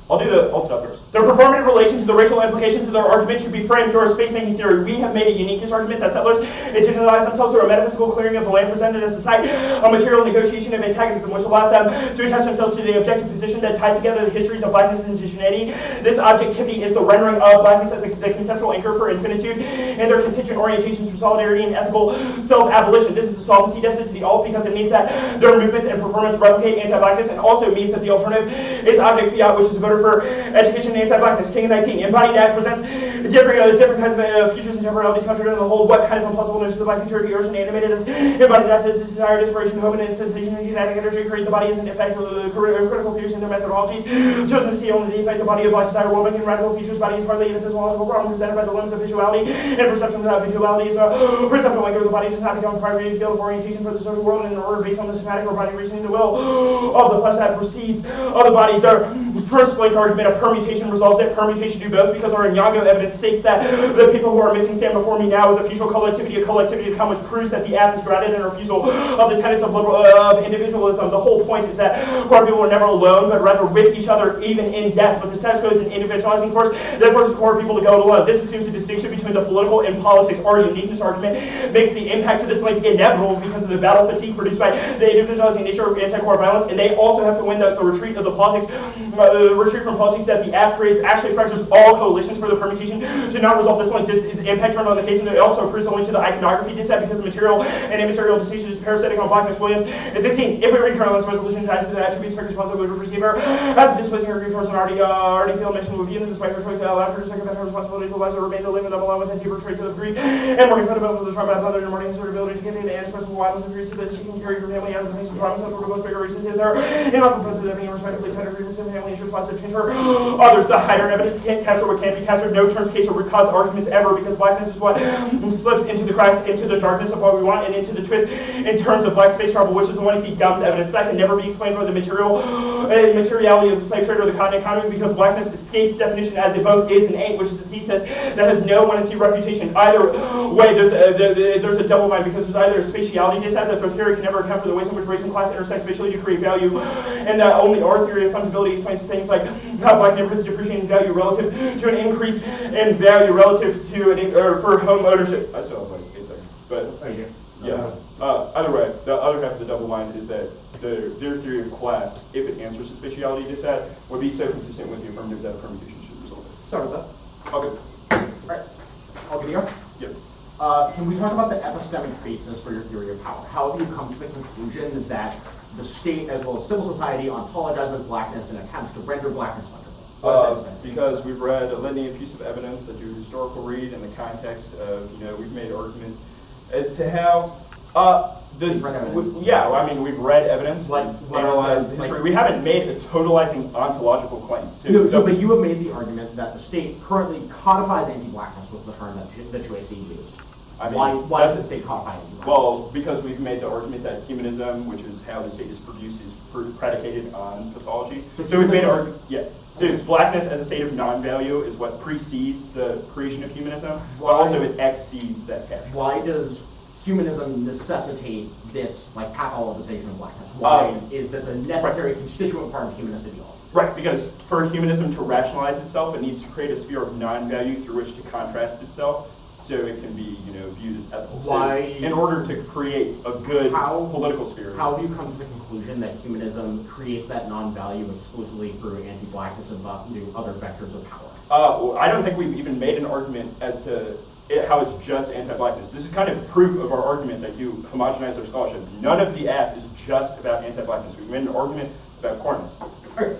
I'll do the alt stuff first. Their performative relation to the racial implications of their argument should be framed through our space-making theory. We have made a uniqueness argument that settlers individualize themselves through a metaphysical clearing of the land presented as a site, a material negotiation of antagonism, which allows them to attach themselves to the objective position that ties together the histories of blackness and indigeneity. This objectivity is the rendering of blackness as the conceptual anchor for infinitude, and their contingent orientations for solidarity and ethical self-abolition. This is a solvency deficit to the alt because it means that their movements and performance replicate anti-blackness, and also means that the alternative is object fiat, which is voter for education and anti-blackness. King of 19. Embodied act presents different kinds of futures and temporalities contrary to the whole. What kind of impossible notion of the black future the ocean animated as embodied act is desire, desperation, hope, and sensation and kinetic energy create the body as an effect of the critical features in their methodologies. Chosen to see only the effect of body of black desire, woman, and radical features. Body is partly an epistemological problem presented by the limits of visuality, and perception without visuality is a perceptual language of the body does not become a primary field of orientation for the social world in order based on the somatic or body reasoning the will of the flesh that precedes of the body. Their first link argument of permutation resolves it. Permutation do both because our Nyong'o evidence states that the people who are missing stand before me now as a future collectivity, a collectivity of how much proves that the act is grounded in a refusal of the tenets of individualism. The whole point is that queer people are never alone, but rather with each other, even in death. But the status quo is an individualizing force that forces queer people to go it alone. This assumes a distinction between the political and politics. Our uniqueness argument makes the impact to this link inevitable because of the battle fatigue produced by the individualizing nature of anti-queer violence, and they also have to win the retreat of the politics, retreat from politics that the act creates actually fractures all coalitions for the permutation to not resolve this link. This is impact turned on the case, and it also accrues only to the iconography dissent because the material and immaterial distinction is parasitic on blackness. Williams. And 16. If we read Carlin's resolution to add to the attributes for responsible would receive her as a displacing her grief towards an already field mentioned with you, despite her choice to allow her to second her responsibility to the remain to live and alone with deeper traits of grief and more fundamental to the trauma of other and more her ability to get in and express violence and grief so that she can carry her family out of the place of trauma central to both bigger reasons in her in all components of them being respectively tender grievance and family issues positive change her others. The higher evidence can't capture what can't be captured. No turns case or root cause arguments ever because blackness is what slips into the cracks, into the darkness of what we want, and into the twist in terms of black space travel, which is the one you see Gumb's evidence that can never be explained by the materiality of the slave trade or the cotton economy because blackness escapes definition as it both is and ain't, which is a thesis that has no one and refutation. Either way, there's a double mind because there's either a spatiality dissent that their theory can never account for the ways in which race and class intersect spatially to create value, and that only our theory of fungibility explains things like how black neighborhoods depreciate in value relative to an increase in value relative to for home ownership. I still have like 8 seconds, but Yeah. Either way, the other half of the double line is that their theory of class, if it answers the spatiality dissat, would be so consistent with the affirmative that permutation should result in. Sorry about that. Okay. Alright, all good here? Yep. Can we talk about the epistemic basis for your theory of power? How have you come to the conclusion that the state, as well as civil society, ontologizes blackness and attempts to render blackness fungible? Because we've read a litany of pieces of evidence that do historical read in the context of, we've made arguments as to how this, I mean, we've read evidence, we've analyzed the history. We haven't made a totalizing ontological claim. But you have made the argument that the state currently codifies anti-blackness, was the term that 2AC used. I mean, why does the state codify anti-blackness? Well, because we've made the argument that humanism, which is how the state is produced, is predicated on pathology. So we've made So it's blackness as a state of non-value is what precedes the creation of humanism, but also it exceeds that category. Why does humanism necessitate this pathologization of blackness? Why is this a necessary constituent part of humanist ideology? Right, because for humanism to rationalize itself, it needs to create a sphere of non-value through which to contrast itself, so it can be, viewed as ethical. Why? So in order to create a good political sphere. How have you come to the conclusion that humanism creates that non-value exclusively through anti-blackness and other vectors of power? Well, I don't think we've even made an argument as to how it's just anti-blackness. This is kind of proof of our argument that you homogenize our scholarship. None of the F is just about anti-blackness. We've made an argument about corners. Okay.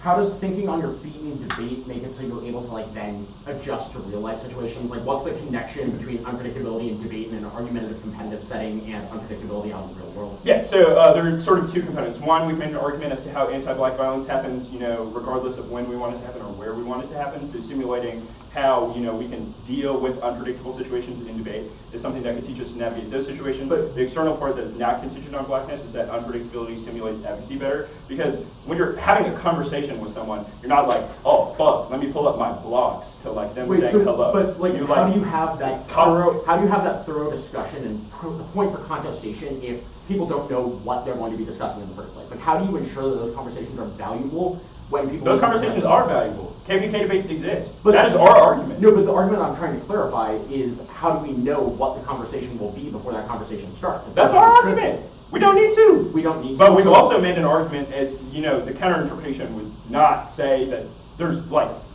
How does thinking on your feet in debate make it so you're able to then adjust to real life situations? What's the connection between unpredictability in debate in an argumentative competitive setting and unpredictability out in the real world? Yeah, so there are sort of two components. One, we've made an argument as to how anti-black violence happens, regardless of when we want it to happen or where we want it to happen. So simulating how, we can deal with unpredictable situations in debate is something that can teach us to navigate those situations. But the external part that is not contingent on blackness is that unpredictability simulates advocacy better. Because when you're having a conversation with someone, you're not like, oh, fuck, let me pull up my blogs to them saying hello. But how do you have that thorough discussion and point for contestation if people don't know what they're going to be discussing in the first place? How do you ensure that those conversations are valuable when people... Those conversations are valuable. KVK debates exist. But that is our argument. No, but the argument I'm trying to clarify is how do we know what the conversation will be before that conversation starts? That's our argument. We don't need to. We don't need to. But we've also made an argument as, the counter-interpretation would not say that there's,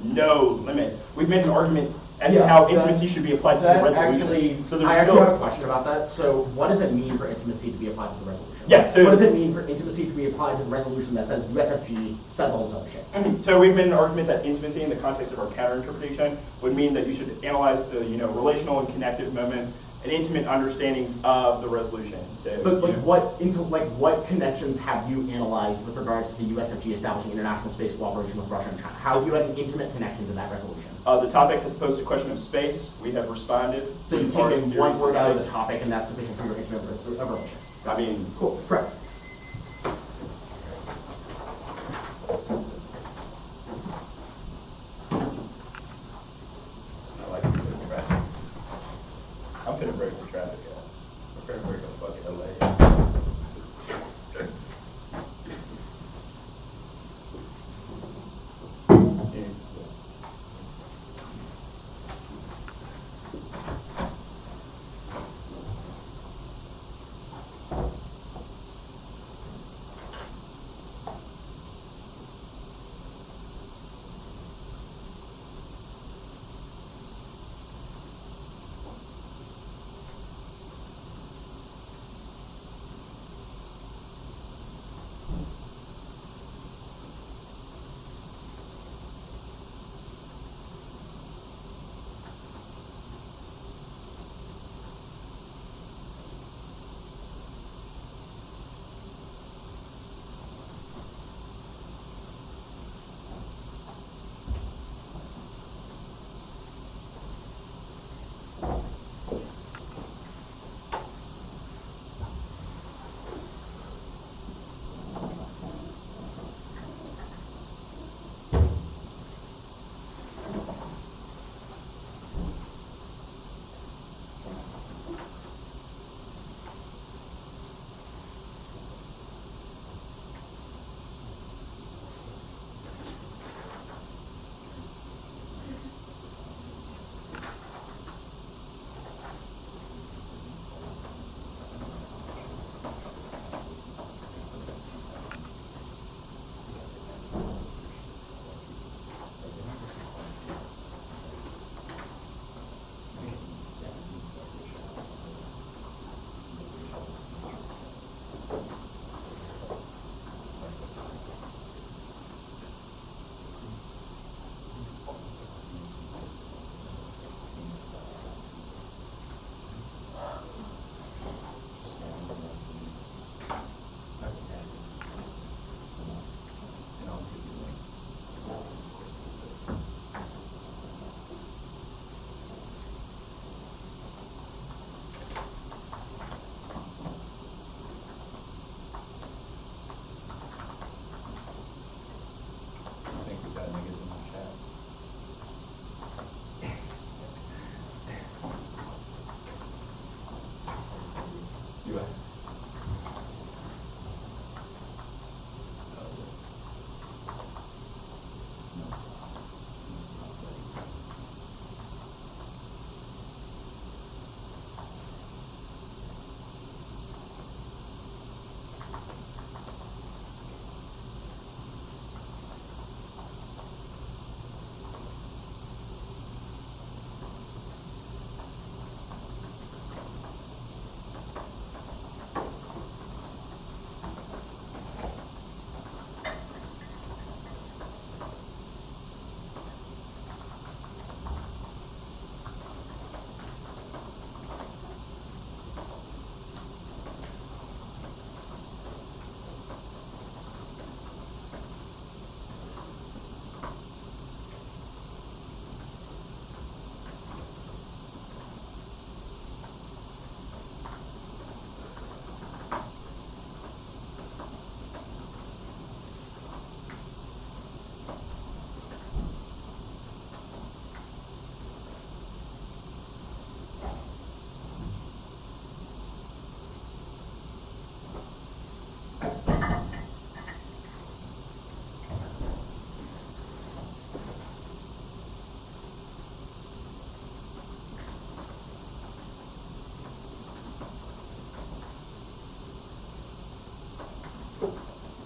no limit. We've made an argument as to how intimacy should be applied to the resolution. I actually have a question about that. So what does it mean for intimacy to be applied to the resolution? Yeah, so what does it mean for intimacy to be applied to the resolution that says USFG says all this other shit? So we've made an argument that intimacy in the context of our counter-interpretation would mean that you should analyze the, relational and connective moments and intimate understandings of the resolution. So, but what connections have you analyzed with regards to the USFG establishing international space cooperation with Russia and China? How have you had an intimate connection to that resolution? The topic has posed a question of space. We have responded. So you've taken one word out of the topic, and that's sufficient for your intimate relation. I mean, cool. Correct. I'm finna break the traffic out. We're finna break a fucking LA.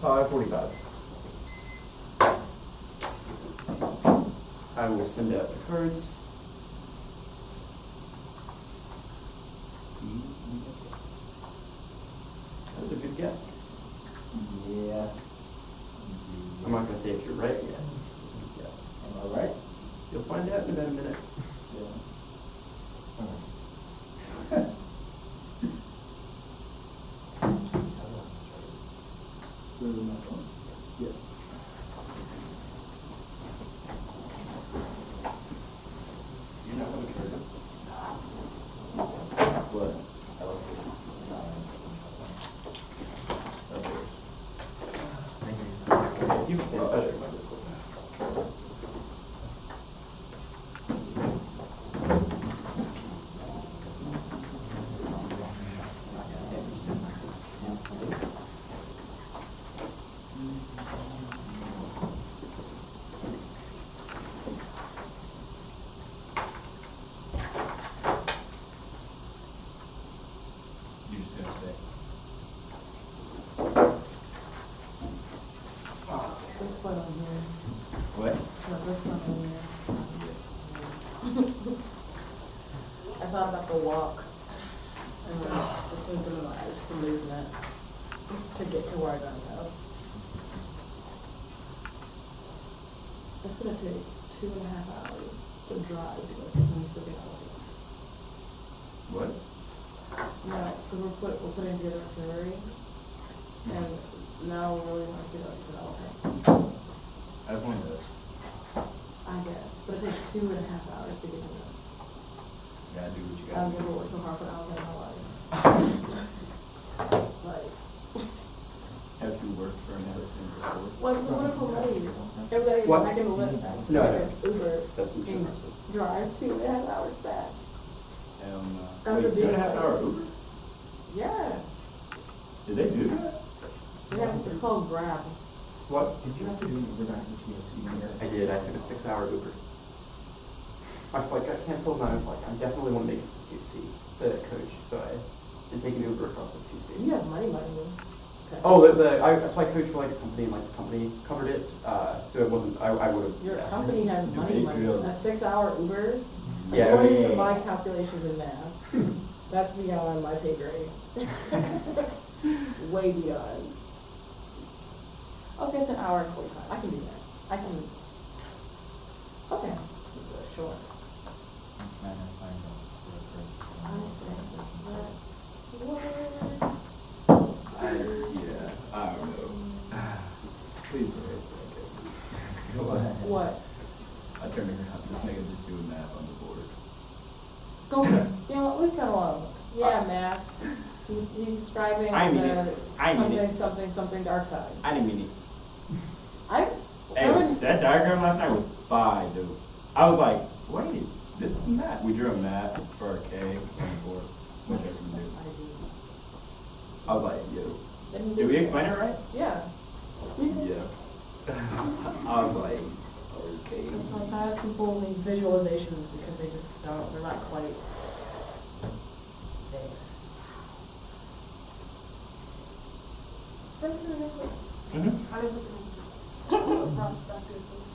5:45. I will send out the cards. That was a good guess. Yeah. I'm not going to say if you're right yet. It's a good guess. Am I right? You'll find out in about a minute. Yeah. You know how to trade it? What? You can say it. You're just gonna stay. This one on here. What? No, this one on here. I thought about the walk. And just need to minimize the movement to get to where I gotta go. It's gonna take 2.5 hours to drive to go to some Topicality. What? No, because we're putting together a itinerary, and now we really want to see those developments. I have one of those. I guess, but it takes 2.5 hours to get to them. Gotta do what you I've gotta never do. worked so hard for hours in my life. Like, Have you worked for another thing before? what if I'm late? Everybody, What? I can live No, like no. an Uber That's what and drive 2.5 hours back. Hell no. Under Wait, 2.5 the- hour Uber? Yeah. Did they do that? Yeah, it's called Grab. What? Did you have to do an Uber back to TSC here? I did. I took a 6-hour Uber. My flight got canceled, and I was like, I definitely want to make it to TSC, so that coach. So I did take an Uber across like 2 states. You have money. Oh, so I coached for like a company, and like the company covered it. So it wasn't. I would have. Your yeah. company has Do money. eight drills. A 6-hour Uber? Yeah, it According was- to my calculations in math, that's beyond my pay grade. Way beyond. Okay, it's an hour and 45. I can do that. I can. Okay. Sure. I'm trying to find out Yeah, I don't know. Please erase that, kid. What? I turned around, this nigga just do a map on the board. Go, you know what, leave that alone. Yeah, math. He's describing I mean the it. I mean it. something dark side. I didn't mean it. Kevin, Hey, that diagram last night was fine, dude. I was like, wait, this is a map. We drew a map for our K on the board. Which I can do. I was like, yo. Did we explain it right? Yeah. Yeah. I was like, okay. Sometimes people need visualizations because they just don't, they're not quite there. That's really close. Mm-hmm. I didn't look at practices.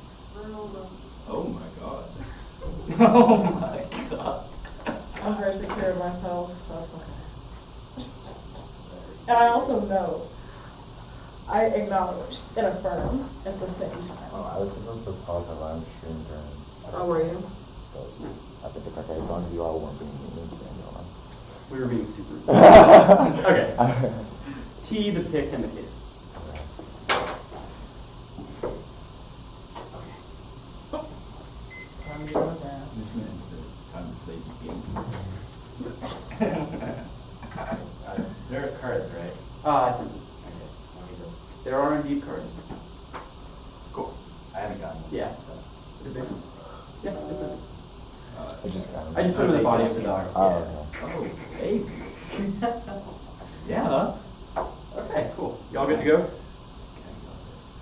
Oh my god. Oh my god. I'm very secure of myself, so it's okay. And I also know. I acknowledge and affirm at the same time. Oh, I was supposed to pause the live stream during. Oh, were you? But I think it's okay as long as you all weren't being mean to anyone. We were being super. Okay. T, the pick, and the case. Time to go with that. This means the time to play the game. There are cards, right? I sent them. Okay, let me just, There are indeed cards. cool. I haven't gotten one. Yeah. So. Is it? Yeah, it's in. I just got it. I just put them in the body of the dog. Oh, Oh, hey. Yeah. Okay, cool. Y'all good to go? Okay.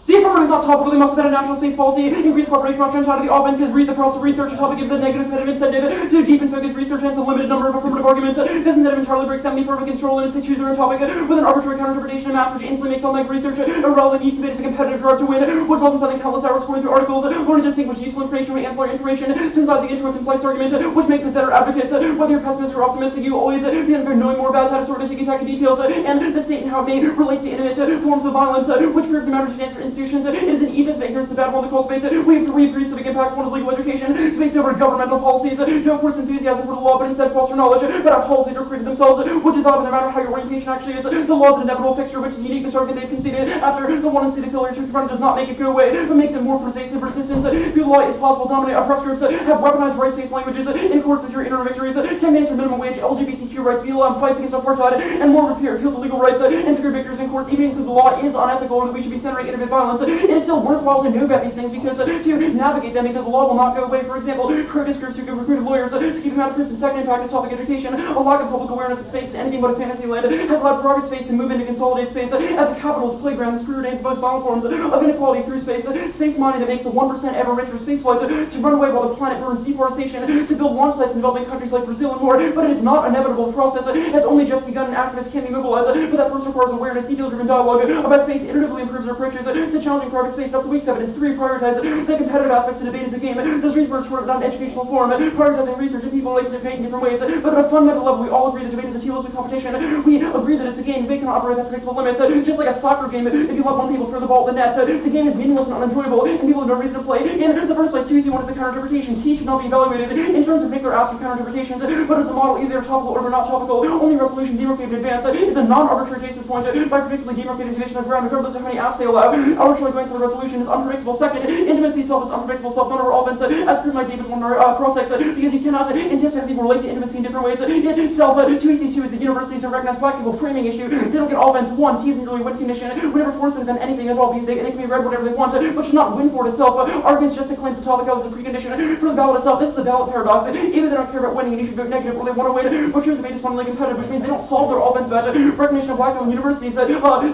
The affirmative not topical, they must have had a national space policy. Increased cooperation must trench out of the offenses. Read the cross of research. The topic gives a negative competitive incentive to deep and focused research, hence a limited number of affirmative arguments. This incentive entirely breaks down the affirmative control and its choose their own topic with an arbitrary counter-interpretation of math, which instantly makes all research irrelevant. Each debate is a competitive drive to win, which often spending countless hours scoring through articles, learning to distinguish useful information from ancillary information, synthesizing into a concise argument, which makes it better advocates. Whether you're pessimistic or optimistic, you always be knowing more about how to sort of ticky-tacky details and the state and how it may relate to intimate forms of violence, which proves the matter to answer institutions. It is an even of ignorance, a bad one to cultivate. We have three civic impacts. One is legal education, debates over governmental policies, don't force enthusiasm for the law, but instead foster knowledge about how policies are created themselves, which is not no matter how your orientation actually is. The law is an inevitable fixture, which is unique. This argument they've conceded after the one and see the failure to confront does not make it go away, but makes it more pervasive resistance. If the law is possible, dominate oppressed groups, have weaponized rights-based languages in courts secure inner victories, campaigns for minimum wage, LGBTQ rights, BLM fights against apartheid, and more repair, appeal to legal rights, and secure victories in courts, even if the law is unethical and we should be centering intimate violence. It is still worthwhile to know about these things because to navigate them, because the law will not go away. For example, protest groups who recruited lawyers to keep them out of prison. Second impact is topic education. A lack of public awareness that space is anything but a fantasy land has allowed private space to move into consolidate space as a capitalist playground that preordains most violent forms of inequality through space. Space mining that makes the 1% ever richer space flights to run away while the planet burns, deforestation to build launch sites in developing countries like Brazil and more. But it is not an inevitable process. It has only just begun and activists can be mobilized. But that first requires awareness, detail-driven dialogue about space iteratively improves our approaches to challenging private space. That's the week's evidence. 3, prioritize the competitive aspects of debate as a game. Those reasons were toward an educational forum, prioritizing research and people relate to debate in different ways. But at a fundamental level, we all agree that debate is a tealistic competition. We agree that it's a game. Debate can operate at predictable limits. Just like a soccer game, if you let one people throw the ball at the net, the game is meaningless and unenjoyable, and people have no reason to play. In the first place, 2 easy one is the counter-interpretation. T should not be evaluated in terms of particular abstract counter-interpretations, but as a model, either topical or not topical. Only resolution demarcated in advance is a non-arbitrary basis point by predictably demarcated division of ground, regardless of how many apps they allow. Arbitrarily going to the resolution is unpredictable. Second, intimacy itself is unpredictable. Self-number offense, as proved by David's one cross-sex, because you cannot anticipate people relate to intimacy in different ways. Itself, 2EC2 is the universities that recognize black people framing issue. They don't get offense. 1, T isn't really a win condition. We never force them to defend anything at all because they can be read whatever they want, but should not win for it itself. Arguments just to claim to Topicality as a precondition for the ballot itself. This is the ballot paradox. Either they don't care about winning and you should vote negative, or they want to win, but true debate is fundamentally competitive, which means they don't solve their offense about recognition of black people in universities.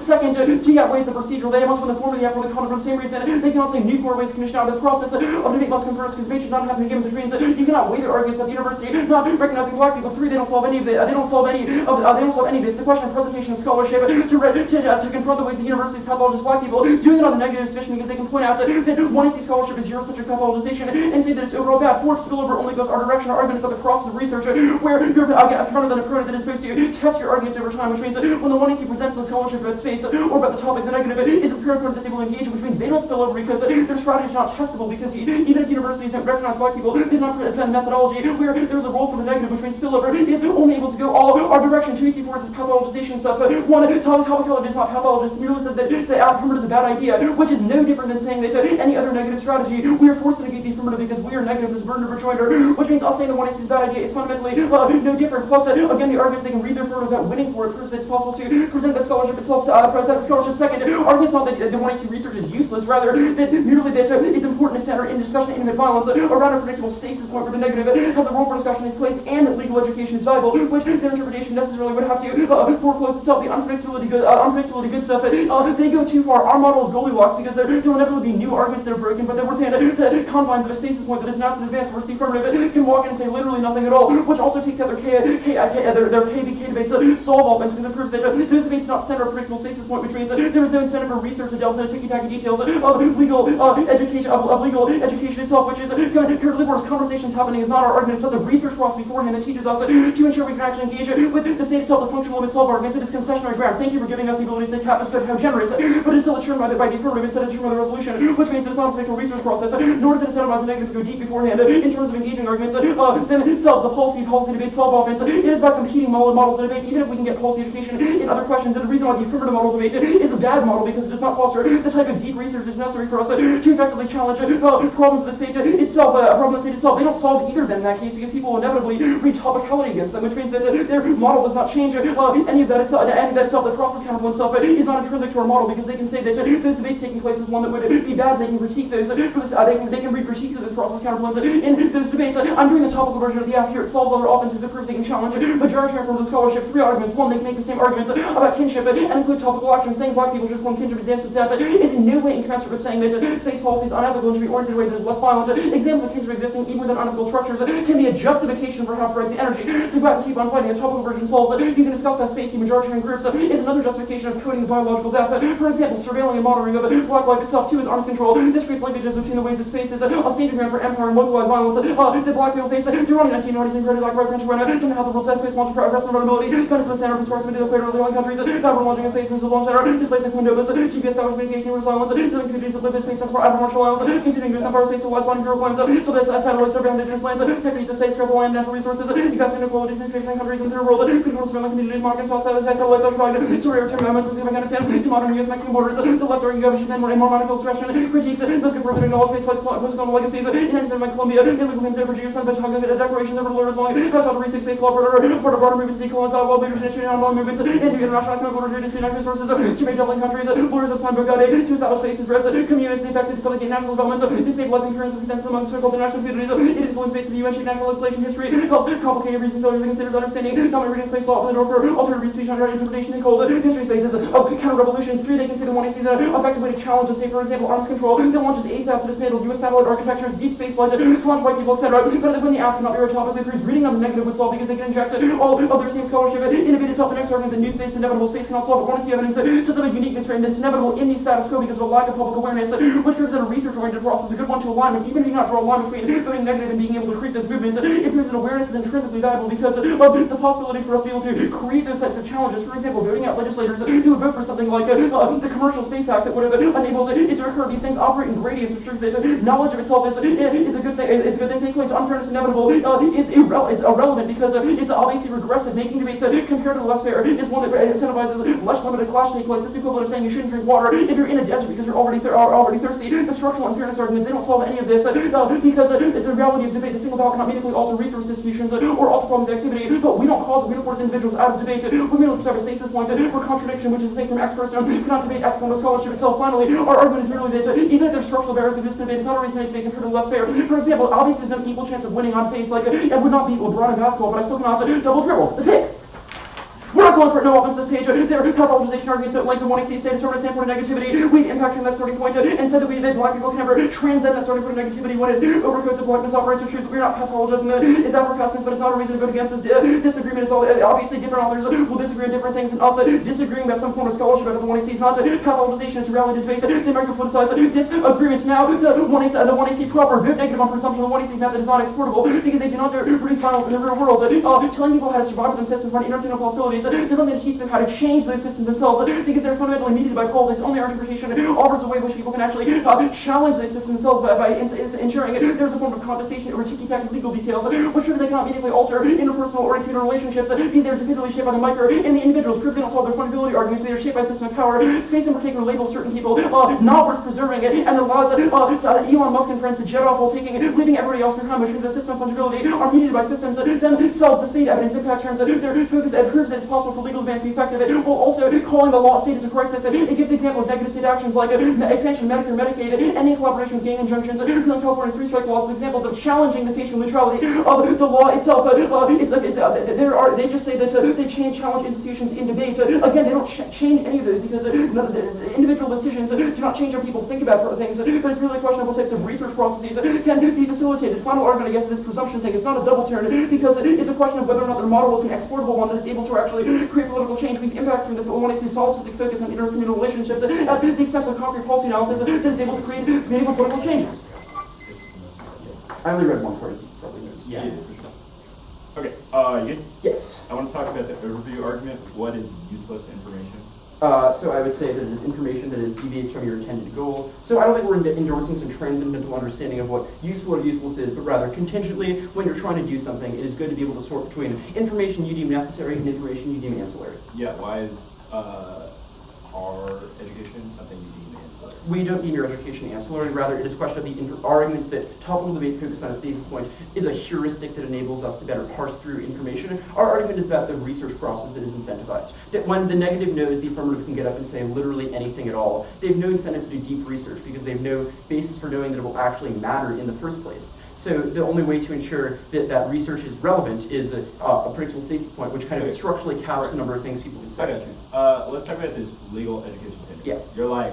Second, T got ways of procedural. They must win the form of the effort for the same reason. They cannot say nuclear waste condition out of the process of debate must come first, because debate should not happen again, which means you cannot weigh their arguments about the university not recognizing black people. 3, they don't solve any of it. They don't solve any of this. The question of presentation of scholarship to confront the ways the universities pathologize black people, doing it on the negative suspicion because they can point out that 1EC scholarship is Eurocentric pathologization and say that it's overall bad. 4, spillover only goes our direction. Arguments about the process of research where you're confronted with an opponent that is supposed to test your arguments over time, which means when the 1EC presents a scholarship about space or about the topic, the negative is a peer opponent that they will engage in, which means they don't spill over because their strategy is not testable, because even if universities don't recognize black people, they do not defend methodology where there's a role for the negative, which means spillover is only able to go all our direction. 2EC4 is this pathologization stuff. 1, Topicality is not pathologist, merely says that the affirmative is a bad idea, which is no different than saying that any other negative strategy, we are forced to negate the affirmative because we are negative, this burden of rejoinder, which means us saying the 1EC is a bad idea is fundamentally no different. Plus, again, the arguments they can read their affirmative without winning for it proves that it's possible to present that scholarship itself. Present the scholarship. Second, arguments not that the 1EC research is useless, rather that merely that it's important to center in discussion of intimate violence around a predictable stasis point where the negative has a role for discussion in place and that legal education is valuable, which their interpretation necessarily would have to foreclose itself. The unpredictability good stuff. They go too far. Our model is Goldilocks because there will never be new arguments that are broken, but they're within the confines of a stasis point that is announced in advance, whereas the affirmative can walk in and say literally nothing at all, which also takes out their KBK debates solve all things, because it proves that those debates do not center a predictable stasis point, which means there is no incentive for research to delve into ticky-tacky details of legal education itself, which is purely where conversations happening is not our argument. It's about the research process beforehand that teaches us to ensure we can actually engage with the state itself, the functional limit solve arguments. It is concessionary ground. Thank you for giving us the ability to say cap is good, how generous, but it's still determined by the affirmative instead of determined by the resolution, which means that it's not a predictable research process, nor does it incentivize the negative to go deep beforehand in terms of engaging arguments themselves. The policy debate solve offense. It is about competing models of debate, even if we can get policy education in other questions. And the reason why the affirmative model debate is a bad model because it does not foster the type of deep research that's necessary for us to effectively challenge problems of the state itself. They don't solve either of them in that case because people will inevitably read Topicality against them, which means that their model does not change any of that itself. The process counterpoint itself is not intrinsic to our model because they can say that those debates taking place is one that would be bad. And they can critique those. They can read critiques of those process counterpoints in those debates. I'm doing the topical version of the app here. It solves other offenses. It proves they can challenge majority forms of scholarship. 3 arguments. 1, they can make the same arguments about kinship and include topical action. Saying black people should form kinship and dance with death is no way incommensurate with saying that space policy is unethical and should be oriented in a way that is less violent. Examples of kingdom existing even within unethical structures can be a justification for how it provides the energy to go out and keep on fighting. A topical version solves it. You can discuss how space majoritarian groups is another justification of coding biological death. For example, surveilling and monitoring of black life itself too is arms control. This creates linkages between the ways that space is a staging ground for empire and localized violence that black people face. Deuteronomy 1990s and created like right country when don't know how the world says space launch progress and vulnerability. Benefits of the center of proximity to the equator of the island countries. Backward launching of space moves the launch center. Displacement Quindobas. GPS established communication over silence. Building communities that live in space for outer Marshall Islands. Continuing to empire space to wise bonding bureau claims. So that's satellites survey on indigenous lands. Techniques to stay scrap land, natural resources. Exacting inequalities in countries in the third world. Critical surveillance communities, markets, all satellites occupied. Survey return moments into Afghanistan. To modern U.S.-Mexican borders. The left arguing government and more monarchical expression. Critiques. Must confirm that acknowledge space flights, post-colonial legacies. United States of Colombia. Illegal claims over Jews. Declarations over lawyers long. Pass out to restate space law for a broader movement to decolonize world leaders initiating ongoing movements into international economic order, dispute resources, to make doubling countries, lawyers of time Bogade, to establish spaces for communities, the effective to facilitate national developments, destabilizing currents of contents among so-called international communities, it influences the UN shape national legislation history, helps complicate reason failures and considered understanding, not reading space law, open the door for alternative speech on interpretation and called history spaces of counter-revolutions. 3, they consider one is an effective way to challenge, say, for example, arms control, that launches ASAP to dismantle US satellite architectures, deep space flight, to launch white people, etc. But when the app cannot be read topically, proves reading on the negative would solve because they can inject all of their same scholarship, innovate itself the next argument that new space is inevitable, space cannot solve it. One is the evidence such that uniqueness frame that it's inevitable in the status quo because of a lack of public awareness, which proves that a research-oriented process is a good one to align with, even if you cannot draw a line between voting negative and being able to create those movements. It proves that awareness is intrinsically valuable because of the possibility for us to be able to create those types of challenges. For example, voting out legislators who would vote for something like the Commercial Space Act that would have enabled it to occur. These things operate in gradients, which proves that knowledge of itself is a good thing. Is a good thing. Taking place unfairness inevitable is irrelevant because it's obviously regressive. Making debates compared to less fair is one that incentivizes less limited clash to take place. It's equivalent of saying you shouldn't drink water if you're in a desert because you're already thirsty. The structural unfairness arguments, they don't solve any of this because it's a reality of debate. The single ballot cannot meaningfully alter resource distributions or alter problems of activity, but we don't cause it. We don't force individuals out of debate. We merely prescribe a stasis point for contradiction, which is a from experts cannot debate X on the scholarship itself. Finally, our argument is merely that even if there's structural barriers exist in debate, it's not a reason to make debate compared to less fair. For example, obviously there's no equal chance of winning on face, like it would not be LeBron in basketball, but I still cannot double dribble the pick. We're not going for no offense this page. Their pathologization arguments like the one AC state sort of standpoint of negativity, we've impacted that starting point and said that black people can never transcend that starting point of negativity when it overcoats of blackness operates of truth. We're not pathologizing that is outcasting, but it's not a reason to vote against this. Disagreement is all obviously different authors will disagree on different things, and also disagreeing about some form of scholarship out of the one AC is not pathologization, it's a reality debate. The American politicize disagreements. Now the one AC proper vote negative on presumption the one AC method is not exportable because they do not produce violence in the real world. Telling people how to survive with themselves from entertainment possibilities does not mean to teach them how to change those systems themselves because they're fundamentally mediated by politics. Only our interpretation offers a way in which people can actually challenge those systems themselves by ensuring there's a form of contestation over ticky-tacky legal details, which proves they cannot meaningfully alter interpersonal or communal relationships because they're definitively shaped by the micro and the individuals. Proof they don't solve their fundability arguments. They are shaped by a system of power. Space in particular labels certain people not worth preserving and allows Elon Musk and friends to jet off while leaving everybody else behind, which proves the system of fungibility are mediated by systems themselves. The spade evidence impact turns their focus and proves that it's possible for legal advance to be effective, while also calling the law state into crisis. It gives example of negative state actions like expansion of Medicare, Medicaid, ending collaboration with gang injunctions, repealing California's three-strike laws, examples of challenging the facial neutrality of the law itself. They just say that they challenge institutions in debate. Again, they don't change any of those because the individual decisions do not change how people think about things, but it's really a question of what types of research processes can be facilitated. Final argument, I guess, is this presumption thing. It's not a double turn because it's a question of whether or not their model is an exportable one that is able to actually create political change. We've impacted from the one I see solipsistic focus on intercommunal relationships at the expense of concrete policy analysis that is able to create meaningful political changes. I only read one part, as you probably noticed. Yeah. Okay, you good? Yes. I want to talk about the overview argument. What is useless information? So I would say that it is information that deviates from your intended goal. So I don't think we're endorsing some transcendental understanding of what useful or useless is, but rather contingently, when you're trying to do something, it is good to be able to sort between information you deem necessary and information you deem ancillary. Yeah, why is our education something you deem ancillary? We don't deem your education ancillary, rather it is a question of the arguments that topical debate focus on a stasis point is a heuristic that enables us to better parse through information. Our argument is about the research process that is incentivized. That when the negative knows, the affirmative can get up and say literally anything at all. They have no incentive to do deep research because they have no basis for knowing that it will actually matter in the first place. So the only way to ensure that that research is relevant is a predictable stasis point, which kind of structurally caps the number of things people can say. I got you. Let's talk about this legal education thing. Yeah. You're like,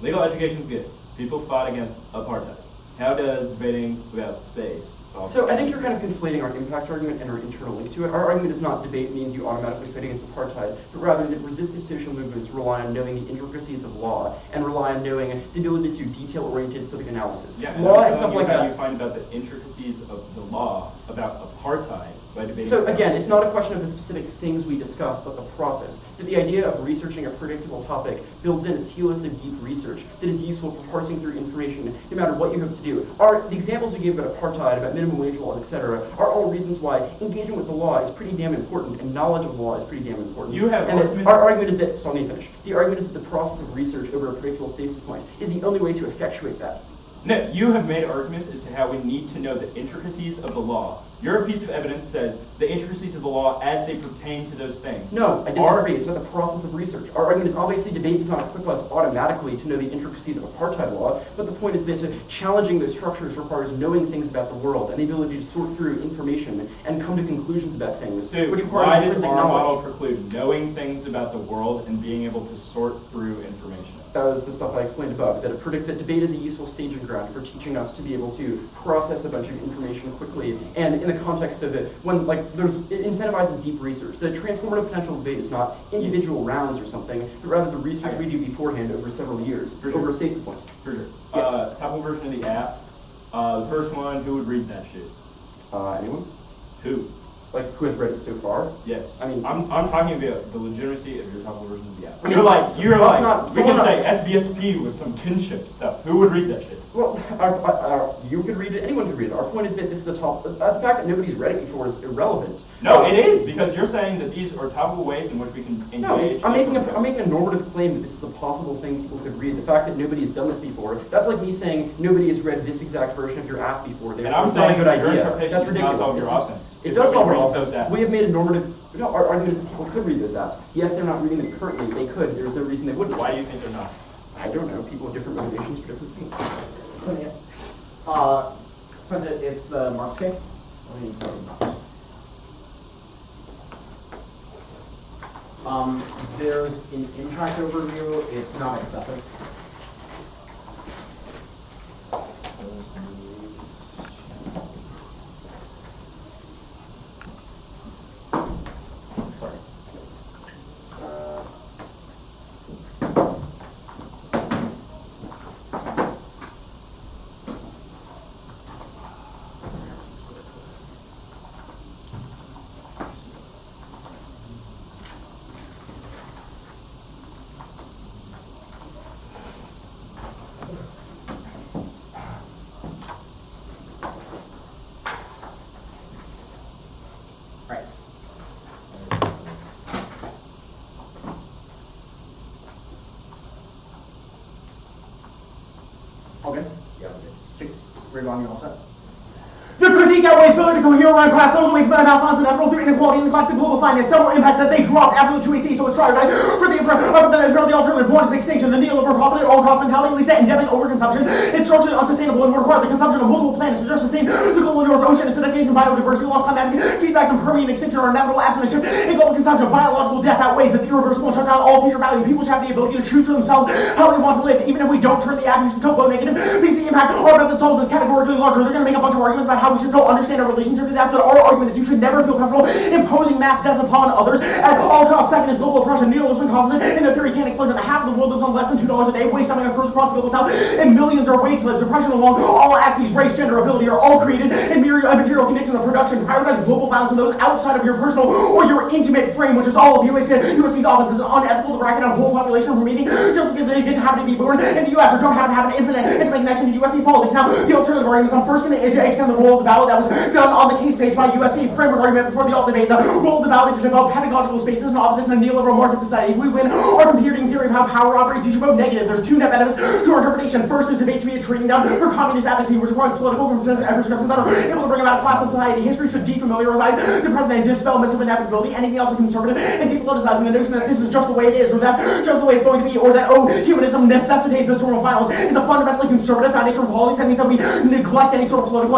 Legal education is good. People fought against apartheid. How does debating about space solve? So I think you're kind of conflating our impact argument and our internal link to it. Our argument is not debate means you automatically fight against apartheid, but rather that resistive social movements rely on knowing the intricacies of law and rely on knowing the ability to detail-oriented civic analysis. Yeah, law and stuff like how that. you find about the intricacies of the law about apartheid by debating. So again, it's not a question of the specific things we discuss, but the process. That the idea of researching a predictable topic builds in a telos of deep research that is useful for parsing through information, no matter what you hope to do. The examples you gave about apartheid, about minimum wage laws, etc., are all reasons why engagement with the law is pretty damn important, and knowledge of the law is pretty damn important. You have and our argument is that, so let me finish. The argument is that the process of research over a predictable stasis point is the only way to effectuate that. No, you have made arguments as to how we need to know the intricacies of the law. Your piece of evidence says the intricacies of the law as they pertain to those things. No, I disagree. It's not the process of research. Our argument is obviously debate does not equip us automatically to know the intricacies of apartheid law, but the point is that challenging those structures requires knowing things about the world and the ability to sort through information and come to conclusions about things, So which requires why does intrinsic our model knowledge. preclude knowing things about the world and being able to sort through information? That was the stuff I explained above, that that debate is a useful staging ground for teaching us to be able to process a bunch of information quickly, and in the context of it, when it incentivizes deep research. The transformative potential of debate is not individual rounds or something, but rather the research we do beforehand over several years, over a stasis point. For sure. Yeah. Top version of the app. The first one, who would read that shit? Anyone? Who? Like, who has read it so far? Yes. I mean, I'm talking about the legitimacy of your top version of the app. I mean, You're like, we can not- say SBSP with some kinship stuff. Who would read that shit? Well, you could read it, anyone could read it. Our point is that this is the top, the fact that nobody's read it before is irrelevant. No, it is, because you're saying that these are topical ways in which we can engage. No, I'm making a normative claim that this is a possible thing people could read. The fact that nobody has done this before, that's like me saying nobody has read this exact version of your app before. And I'm It's not a saying good that your idea. interpretation That's does ridiculous. not solve your It's just- offense. It If does solve nobody our reads those offense. apps. We have made a normative. No, our argument is that people could read those apps. Yes, they're not reading them currently. They could. There's no reason they wouldn't. Why do you think they're not? I don't know. People have different motivations for different things. Since it's the Markscape, let me put some notes. There's an impact overview. It's not excessive. Sorry. Right. Okay. Yeah, okay. Sweet. We're going, you all set? The critique outweighs failure to cohere around class social makes better house on inevitable through inequality and neglect of global finance. Several impacts that they dropped after the 2AC, so it's tried, right? For the alternative one is extinction. The neoliberal profit at all cost mentality leads to endemic overconsumption. It's structurally unsustainable and would require the consumption of multiple planets to just sustain the global North Ocean. Acidification, biodiversity loss, climatic feedbacks, and Permian extinction are inevitable after the shift in global consumption. Biological death outweighs its irreversible and shut down all future value. People should have the ability to choose for themselves how they want to live, even if we don't turn the avenues to vote negative. Because the impact our method solves is categorically larger. They're going to make a bunch of arguments about how we should still understand our relationship to death, but our argument is you should never feel comfortable imposing mass death upon others at all costs. Second is global oppression. Nihilism causes it, and the theory can't explain it. Half of the world lives on less than $2 a day, waste time across the global south, and millions are wage slaves. Oppression along all axes, race, gender, ability are all created in material conditions of production. Prioritize global violence on those outside of your personal or your intimate frame, which is all of USC's office. Is unethical to bracket a whole population from meeting just because they didn't happen to be born in the U.S. or don't happen to have an infinite connection to USC's politics. Now, the alternative arguments, I'm first going to extend the role of the ballot that was done on the case page by USC. Framework argument before the alt debate. The role of the ballot is to develop pedagogical spaces in opposition to neoliberal market society. If we win our computing theory of how power operates, you should vote negative. There's two net benefits to our interpretation. First is debate to be a trading down for communist advocacy, which requires political representatives that are able to bring about a classless society. History should defamiliarize the president and dispel myths of inevitability. Anything else is conservative and depoliticizing the notion that this is just the way it is, or that's just the way it's going to be, or that, oh, humanism necessitates this form of violence is a fundamentally conservative foundation for politics. That means that we neglect any sort of political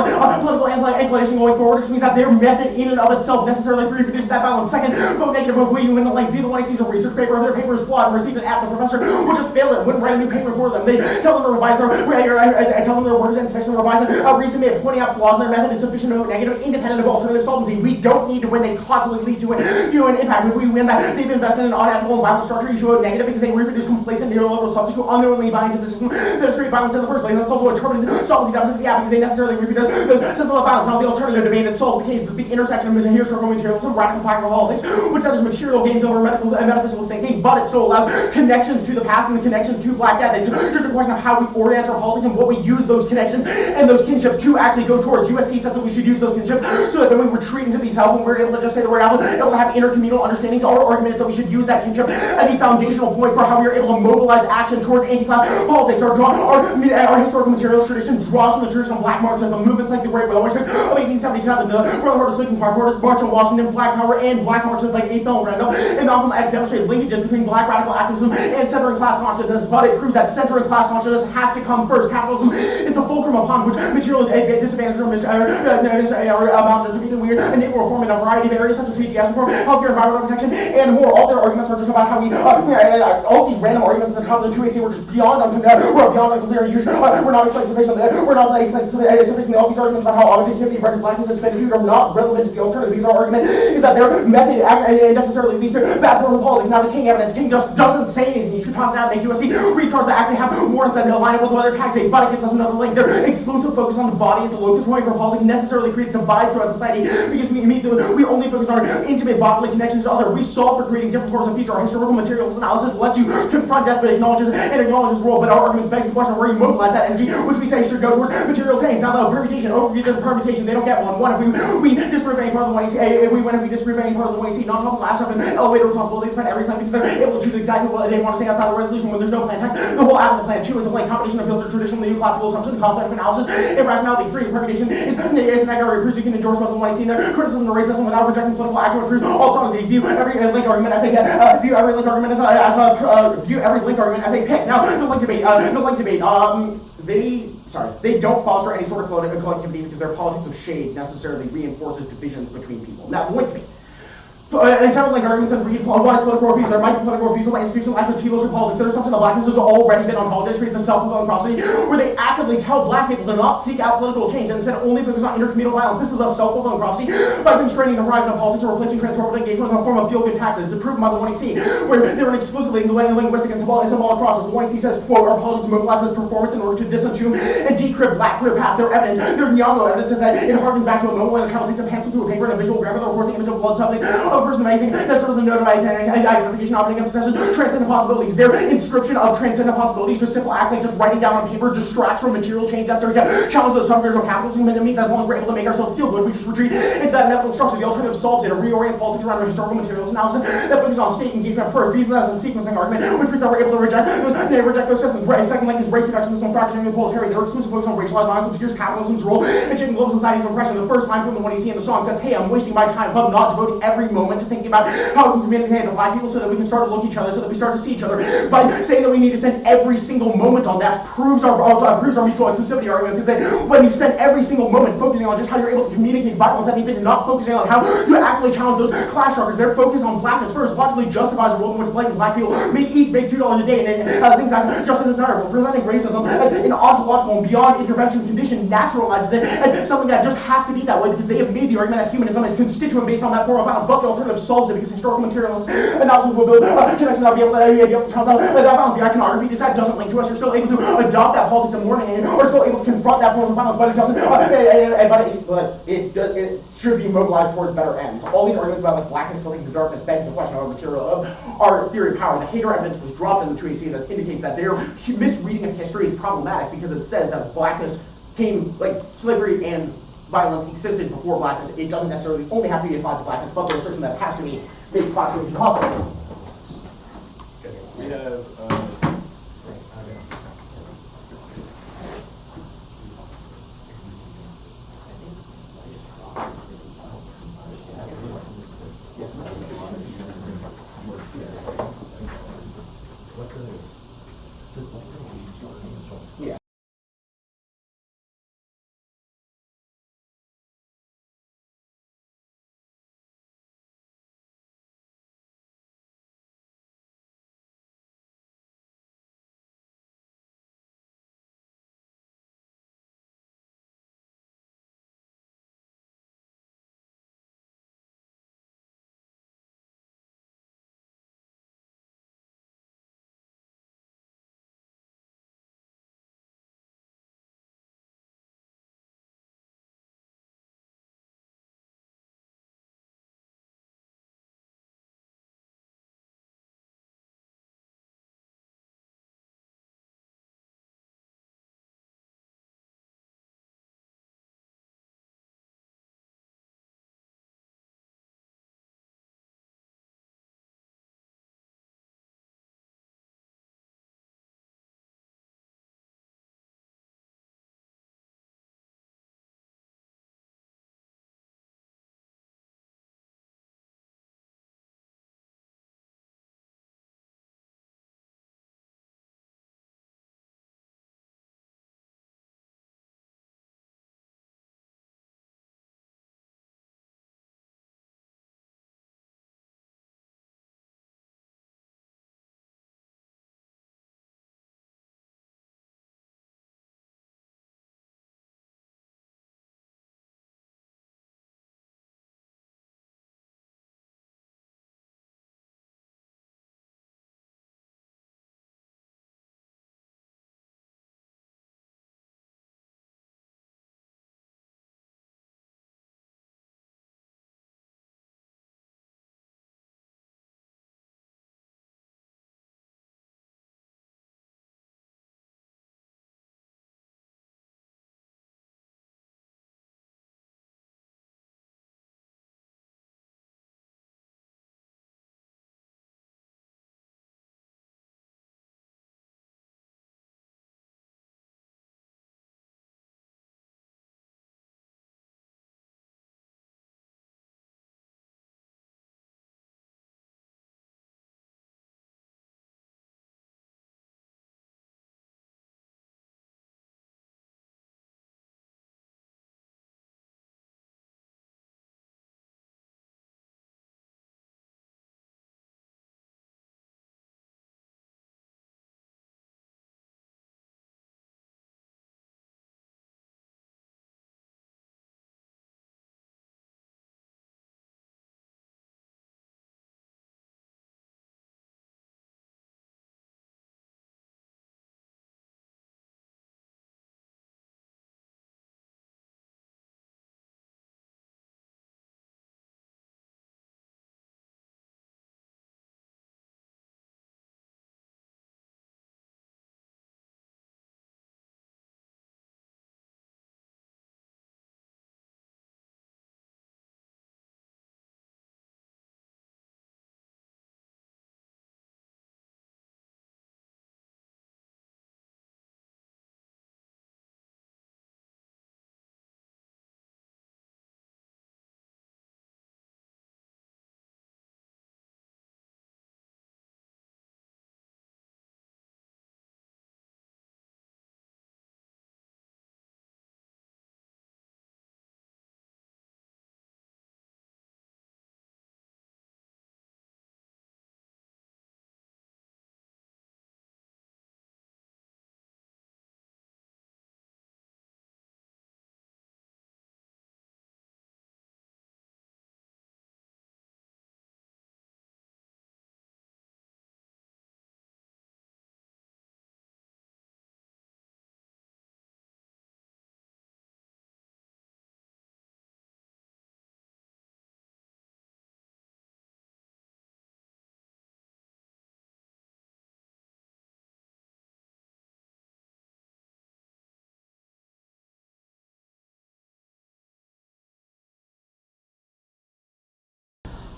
inclination going forward, which means that their method in and of itself necessarily reproduces that balance. Second, vote negative when we win the link. Be the one who sees a research paper, if their paper is flawed and received an F, the professor will just fail it, wouldn't write a new paper for them. They tell them to revise tell them their words and inspection to revise it. A reason made pointing out flaws in their method is sufficient to vote negative, independent of alternative solvency. We don't need to win, they constantly lead to an impact. If we win that they've invested in an unethical and violent structure, you should vote negative because they reproduce complacent neoliberal subjects who unknowingly buy into the system that has created violence in the first place. That's also a permanent solvency deficit of the app because they necessarily reproduce the system of violence. Now the alternative debate that solves the case is the intersection of historical material and some radical practical politics, which does material gains over metaphysical thinking, but it still allows connections to the past and the connections to Black Death. It's just a question of how we orient our politics and what we use those connections and those kinships to actually go towards. USC says that we should use those kinships so that then we retreat into these help when we're able to just say the word alpha, able to have intercommunal understandings. Our argument is that we should use that kinship as a foundational point for how we are able to mobilize action towards anti-class politics. Our historical materials tradition draws from the tradition of Black Marxism, movements like the Great Revolution of 1877, the Brotherhood of Sleeping Car Quarters, March on Washington, Black Power, and Black Marxism like A. Phil Randall and Malcolm X demonstrated linkages between Black radical activism and centering class consciousness, but it proves that centering class consciousness has to come first. Capitalism is the fulcrum upon which material disadvantage amounts to being weird, enable reform in a variety of areas such as CTS reform, healthcare, environmental protection, and more. All their arguments are just about how we, all these random arguments at the top of the 2AC were just beyond unclear and usual. We're not explaining sufficiently. We're not explaining sufficiently all these arguments on how objectivity versus blackness and finitude are not relevant to the alternative, because our argument is that their method necessarily leads to bad forms of politics. Now the King evidence, King just doesn't say anything. You should toss it out and make USC read cards that actually have warrants that line up with what their tags say, but it gives us another link. Their exclusive focus on the body as the locus point for politics necessarily creates divide throughout society, because we only focus on our intimate bodily connections to others. We solve for creating different forms of feature. Our historical materials analysis lets you confront death but acknowledges its role, but our arguments begs the question of where you mobilize that energy, which we say should go towards material change. Now the permutation, overview, there's a permutation, they don't get one. One, if we disprove any part of the 1AC, if we disprove any part of the 1AC, non-topical apps have an elevated responsibility to defend every claim because they're able to choose exactly what they want to say outside the resolution when there's no plan text. The whole app is a plan. 2 is a blank competition appeals to traditional new classical assumptions, cost benefit analysis, irrationality. 3, permutation is negative proves you can endorse most of the 1AC in there. Criticism of racism without rejecting political action proves also on the view every link argument as a view every link argument as a pick. Now the link debate. They don't foster any sort of collectivity because their politics of shade necessarily reinforces divisions between people. Now the link debate. And several like arguments and read what is political refusal. There might be political refusal by institutional acts of telos or politics. There's something that blackness has already been ontologized, creates a self-fulfilling prophecy where they actively tell black people to not seek out political change and instead only focus on intercommunal violence. This is a self-fulfilling prophecy by constraining the horizon of politics or replacing transformative engagement with a form of feel-good taxes. It's proven by the 1AC, where they're an exclusively linguistic and symbolic process. The 1AC says, quote, our politics mobilizes performance in order to disassume and decrypt black queer past. Their evidence, their Nyong'o evidence says that it harkens back to a moment when a child takes a pencil to a paper and a visual grammar that reports the image of blood subject of a person of anything that serves the note of identification, operating obsession, transcendent possibilities. Their inscription of transcendent possibilities to simple acts like just writing down on paper distracts from material change necessary to challenge those subversions of capitalism. And it means as long as we're able to make ourselves feel good, we just retreat into that inevitable structure. The alternative solves it. It reorients politics around our historical materials analysis that focuses on state engagement per reason as a sequencing argument, which means that we're able to reject those systems. Second link is race reductionism, fracturing, and proletariat. Their exclusive focus on racialized violence obscures capitalism's role in shaping global society's oppression. The first line from the 1AC in the song says, hey, I'm wasting my time, but not devoting every moment to thinking about how we can communicate to black people so that we can start to look at each other, so that we start to see each other. By saying that we need to spend every single moment on that proves our mutual exclusivity argument, because when you spend every single moment focusing on just how you're able to communicate violence, that means that you're not focusing on how you actively challenge those class structures. Their focus on blackness first logically justifies a world in which black people may each make $2 a day and things that just undesirable. Presenting racism as an ontological and beyond intervention condition naturalizes it as something that just has to be that way, because they have made the argument that humanism is constituent based on that form of violence, but the alternative solves it because historical materialists analysis will build connections that will be able to challenge that balance. The iconography decide doesn't link to us. You're still able to adopt that politics of mourning, or still able to confront that form of violence, but it doesn't. It should be mobilized towards better ends. All these arguments about like blackness tilting to darkness begs the question of our material of our theory of power. The Hager evidence was dropped in the 2AC that indicates that their misreading of history is problematic because it says that blackness came, like slavery and violence existed before blackness. It doesn't necessarily only have to be applied to blackness, but there's certain that has to be makes classification possible. We have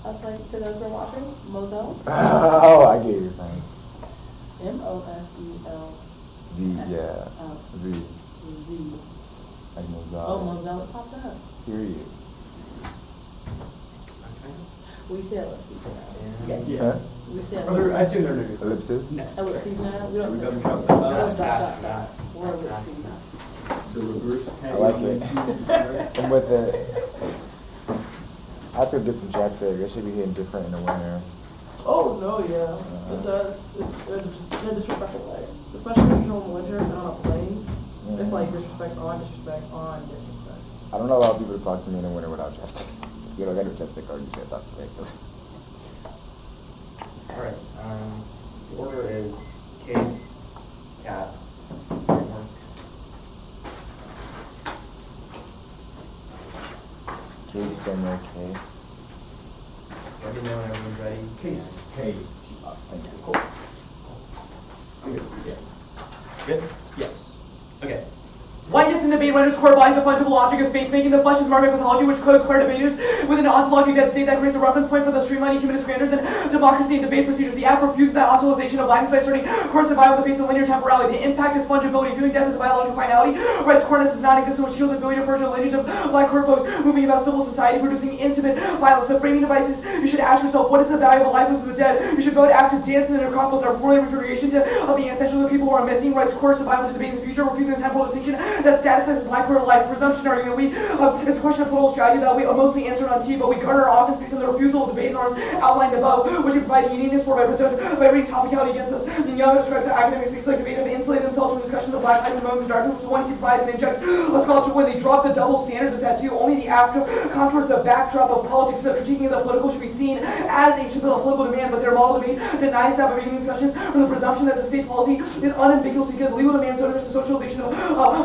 That's like, to those who are watching, Moselle. Oh, I get what you're saying. M-O-S-E-L. Z, yeah. Oh. Z. Z. Like Mozart. Oh, Moselle, it popped up. Period. We say ellipses now. Yeah. We say Are there, I ellipses. assume they're new. Ellipsis? Ellipses now? We don't We say got in trouble. we don't dot, dot. We're ellipses. The reverse I like it. And with it, I took this from Jack Fair. It should be hitting different in the winter. Oh, no, yeah. It does. It's in a disrespectful way. Especially when you go in winter and on a plane. It's like disrespect on disrespect on disrespect. I don't allow people to talk to me in the winter without chapstick. You know, I got a chapstick card, you can't talk to me. Alright, the order is case, cat, framework. Case framework K. Let me know when everyone's ready. Case K. Thank you. Cool. I'm good. Yeah. Good? Yes. Okay. Whiteness in debate renders core bodies a fungible object of space, making the flesh is marked by pathology, which clothes core debaters with an ontologically dead state that creates a reference point for the streamlining humanist standards and democracy and debate procedures. The app refuses that ontologization of blackness by asserting core survival in the face of linear temporality. The impact is fungibility, viewing death as biological finality, writes coreness is non-existent, which heals the ability to purge the lineage of black corpos, moving about civil society, producing intimate violence. The framing devices, you should ask yourself, what is the value of a life with the dead? You should vote act to dance in the necropolis, our poorly refrigeration of the ancestors of the people who are missing, writes core survival to debate in the future, refusing the temporal distinction that statusizes black core life. Presumption argument, it's a question of political strategy that we mostly answered on T, but we garner our offense based on the refusal of debate norms outlined above, which we provide unionists for by reading Topicality against us. And Young describes how academic space like debate have insulated themselves from discussions of black life and moments of darkness, which one he provides and injects a scholarship when they drop the double standards as that too. Only the after contours, the backdrop of politics, the critiquing of the political should be seen as a political demand, but their model debate denies that by making discussions from the presumption that the state policy is unambiguously good. Legal demands under the socialization of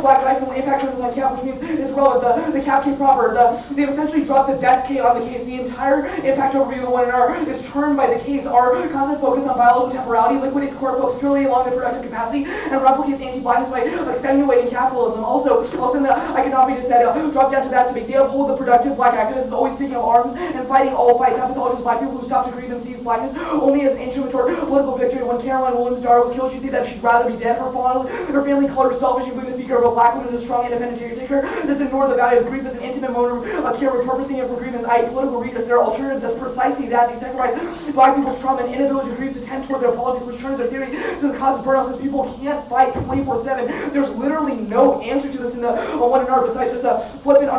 black life and impact on this on cap, which means it's relevant. The cap K proper. They've essentially dropped the death K on the case. The entire impact overview of 1R is turned by the case. Our constant focus on biological temporality liquidates core folks purely along the productive capacity and replicates anti-blackness by extenuating capitalism. Also in the iconography just said, drop down to that to make. They uphold the productive black activists always picking up arms and fighting all fights. Pathologists, black people who stop to grieve and seize blackness only as an instrument toward political victory. When Caroline Williams Starr was killed, she said that she'd rather be dead. Her family called her selfish, including the figure of a black woman as a strong, independent caretaker. This ignore the value of grief as an intimate moment of care, repurposing it for grievance, i.e. political read as their alternative does precisely that. They sacrifice black people's trauma and inability to grieve to tend toward their politics, which turns their theory to the causes burnout since people can't fight 24/7. There's literally no answer to this in the 1R besides just a flippant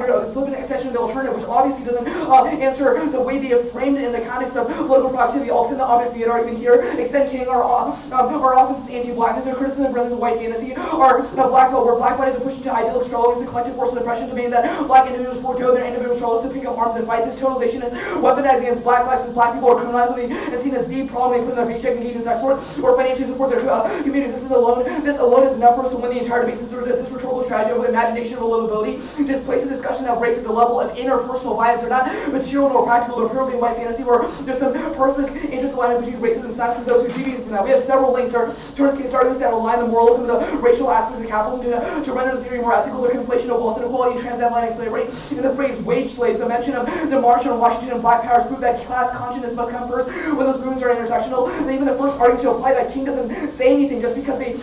extension of the alternative, which obviously doesn't answer the way they have framed it in the context of political productivity. Also in the object fiat argument here, extend King our offense is anti-blackness, their criticism of brothers of white fantasy, are black vote, where black bodies are pushed into idyllic struggle against a collective force of oppression, demanding that black individuals forego their individual struggles to pick up arms and fight. This totalization is weaponized against black lives, since black people are criminalized and seen as the problem they put in their paycheck, engage in sex work, or financially support their community. This alone is enough for us to win the entire debate. This rhetorical strategy of imagination of livability displaces discussion that breaks at the level of interpersonal violence. They're not material nor practical, they're purely white fantasy, where there's some perfect interest alignment between races and science and those who deviate from that. We have several links or turns case arguments that align the moralism of the racial aspects of capitalism to render the theory more ethical. Their conflation of wealth inequality and transatlantic slavery. In the phrase wage slaves, a mention of the March on Washington and black powers prove that class consciousness must come first when those movements are intersectional. And even the first argument to apply that King doesn't say anything just because they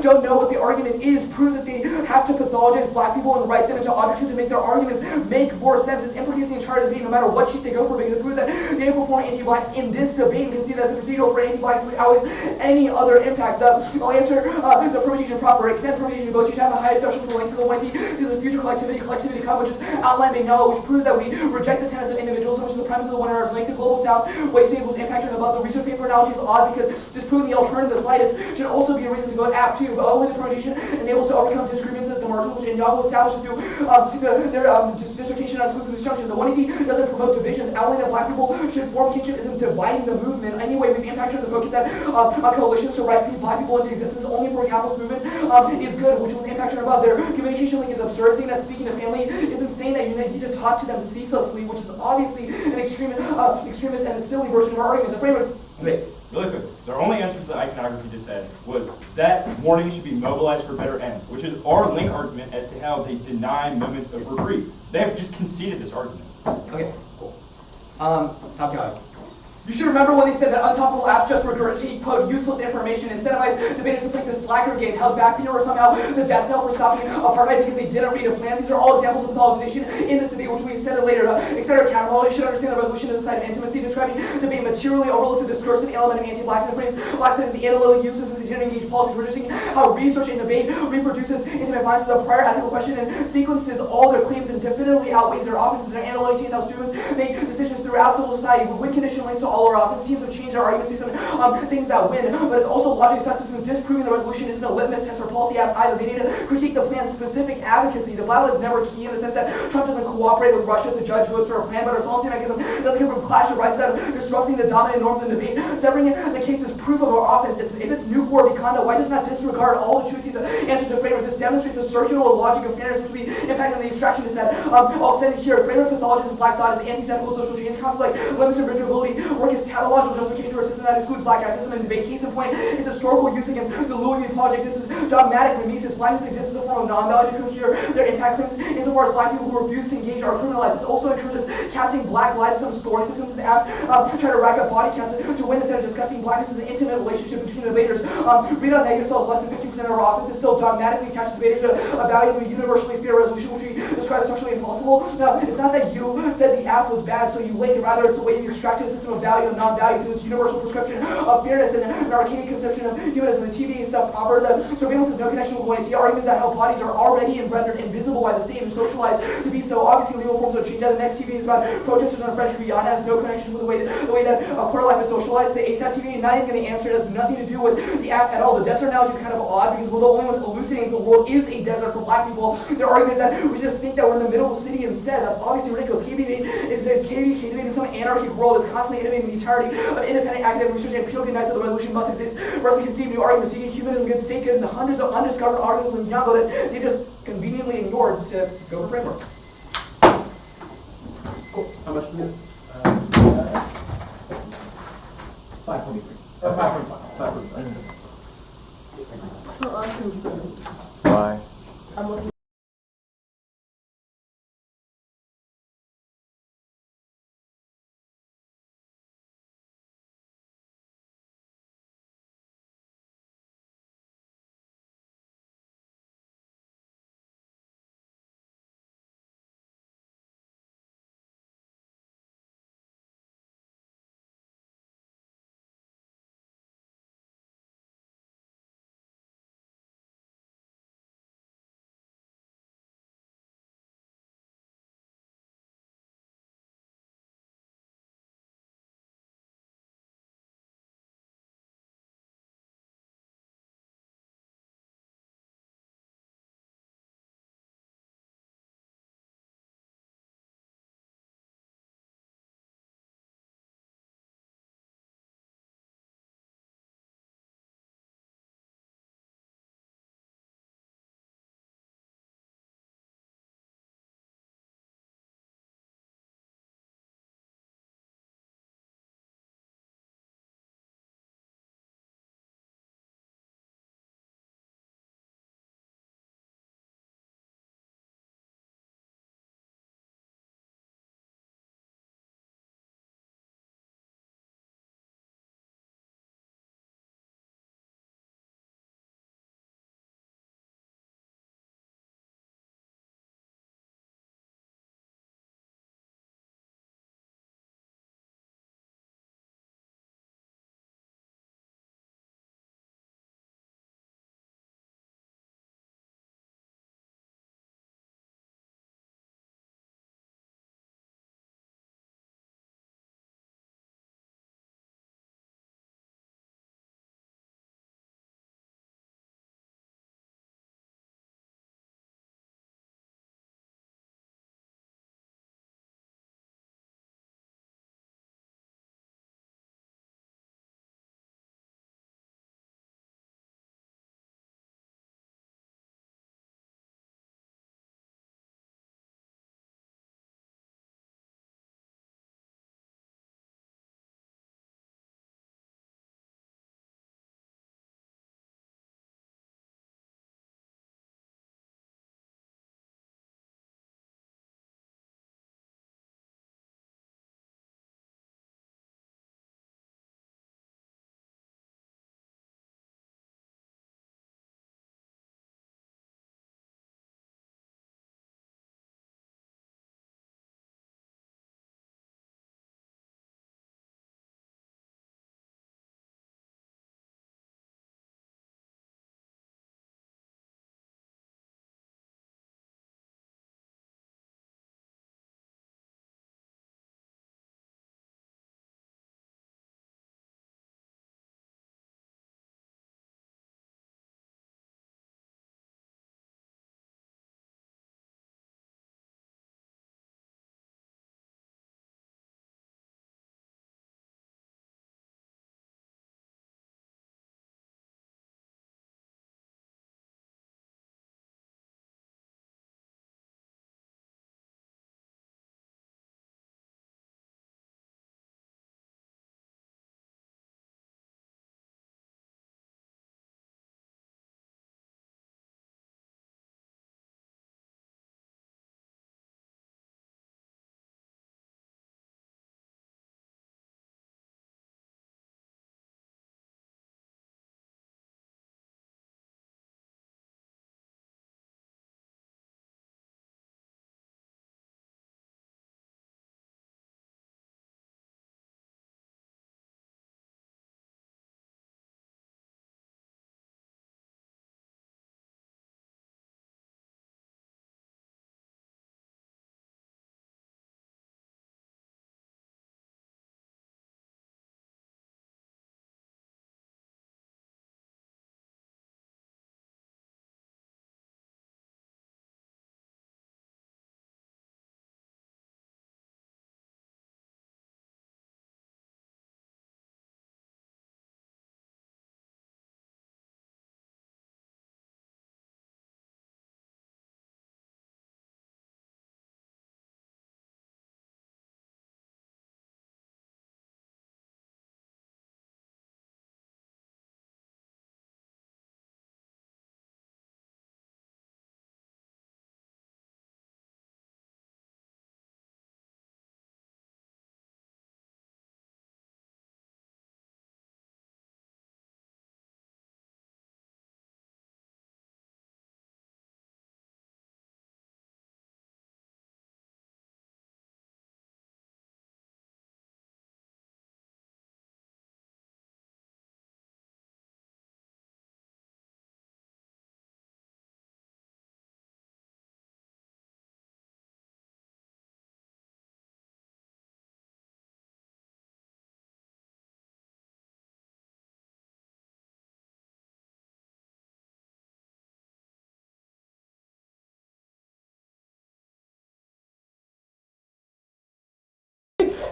don't know what the argument is proves that they have to pathologize black people and write them into objects to make their arguments make more sense. This implicates the entire debate no matter what sheet they go for, because it proves that they perform anti-blacks in this debate and can see that as a procedural for anti-blacks which outweighs any other impact. I'll answer the permutation proper. Extend permutation to both. You have a higher threshold for links to the one to the future collectivity come, which is outlined by Noah, which proves that we reject the tenets of individualism, which is the premise of the 1R's link to global south, weight tables, impact on above. The research paper analogy is odd because disproving the alternative, the slightest, should also be a reason to go app 2, but only the permutation enables to overcome disagreements at the margin, which Yahoo establishes through their dissertation on exclusive disjunction. The 1EC doesn't promote divisions. Outlining that black people should form kinship isn't dividing the movement. Anyway, we've impacted the focus that coalitions to write black people into existence only for capitalist movements is good, which was impacted above. Their communication link is absurd, saying that speaking to family isn't saying that you need to talk to them ceaselessly, which is obviously an extremist and a silly version of our argument. The framework. Wait, really quick. Their only answer to the iconography just said was that warning should be mobilized for better ends, which is our link argument as to how they deny moments of reprieve. They have just conceded this argument. Okay, cool. Topicality. You should remember when they said that untopical apps just regurgitate, quote, useless information, incentivize debaters to play the slacker game, held back Peter or somehow the death knell for stopping apartheid because they didn't read a plan. These are all examples of mythologization in this debate, which we extended later. Etc. Catamol, you should understand the resolution is a side of intimacy, describing debate materially overlooks a discursive element of anti-blackness frames. Blackness is analytic useless as they didn't engage politics, reducing how research and debate reproduces intimate violence as a prior ethical question and sequences all their claims and definitively outweighs their offenses. Their analytic teams how students make decisions throughout civil society with win condition links to all our offense. Teams have changed our arguments based on things that win, but it's also logic assessments and disproving the resolution isn't a litmus test for policy apps either. They need to critique the plan's specific advocacy. The Bible is never key in the sense that Trump doesn't cooperate with Russia if the judge votes for a plan, but our solvency mechanism doesn't come from clash of rights that are disrupting the dominant norms in debate. Severing the case is proof of our offense. If it's new war conduct, why does not disregard all the truths answers to framework? This demonstrates the circular logic of fairness which we impact on the extractionist set. I'll send it here. Framework pathologist black thought is antithetical social change. Concepts like limits and bridgeability work as tautological justification for a system that excludes black activism and debate. Case in point, its historical use against the Louis V. Project. This is dogmatic mimesis. Blackness exists as a form of non-biology to hear their impact claims insofar as black people who refuse to engage are criminalized. This also encourages casting black lives as some scoring systems and apps to try to rack up body counts to win instead of discussing blackness as an intimate relationship between debaters. Read on that yourselves, less than 50% of our offense is still dogmatically attached to debaters to a value of a universally fair resolution, which we describe as structurally impossible. Now, it's not that you said the app was bad, so you link, rather it's a way you extracted a system of value and non-value through this universal prescription of fairness and an archaic conception of humanism. The TV stuff proper. The surveillance has no connection with whiteness. The arguments that how bodies are already and rendered invisible by the state and socialized to be so. Obviously, legal forms of change. The next TV is about protesters on French Guiana has no connection with the way that quarter life is socialized. The ASAP TV, not even going to answer. It has nothing to do with the app at all. The desert analogy is kind of odd because we're the only ones elucidating the world is a desert for black people. Their argument is that we just think that we're in the middle of the city instead. That's obviously ridiculous. KBB in some anarchic world is constantly innovating the entirety of independent academic research and Peel denies that the resolution must exist for us to conceive new arguments. You get humanism, good state good, and the hundreds of undiscovered articles in Yango that they just conveniently ignored to go for framework. Cool. How much do you get? 5.3. 5.5. 5.5. So I'm concerned. Why? I'm looking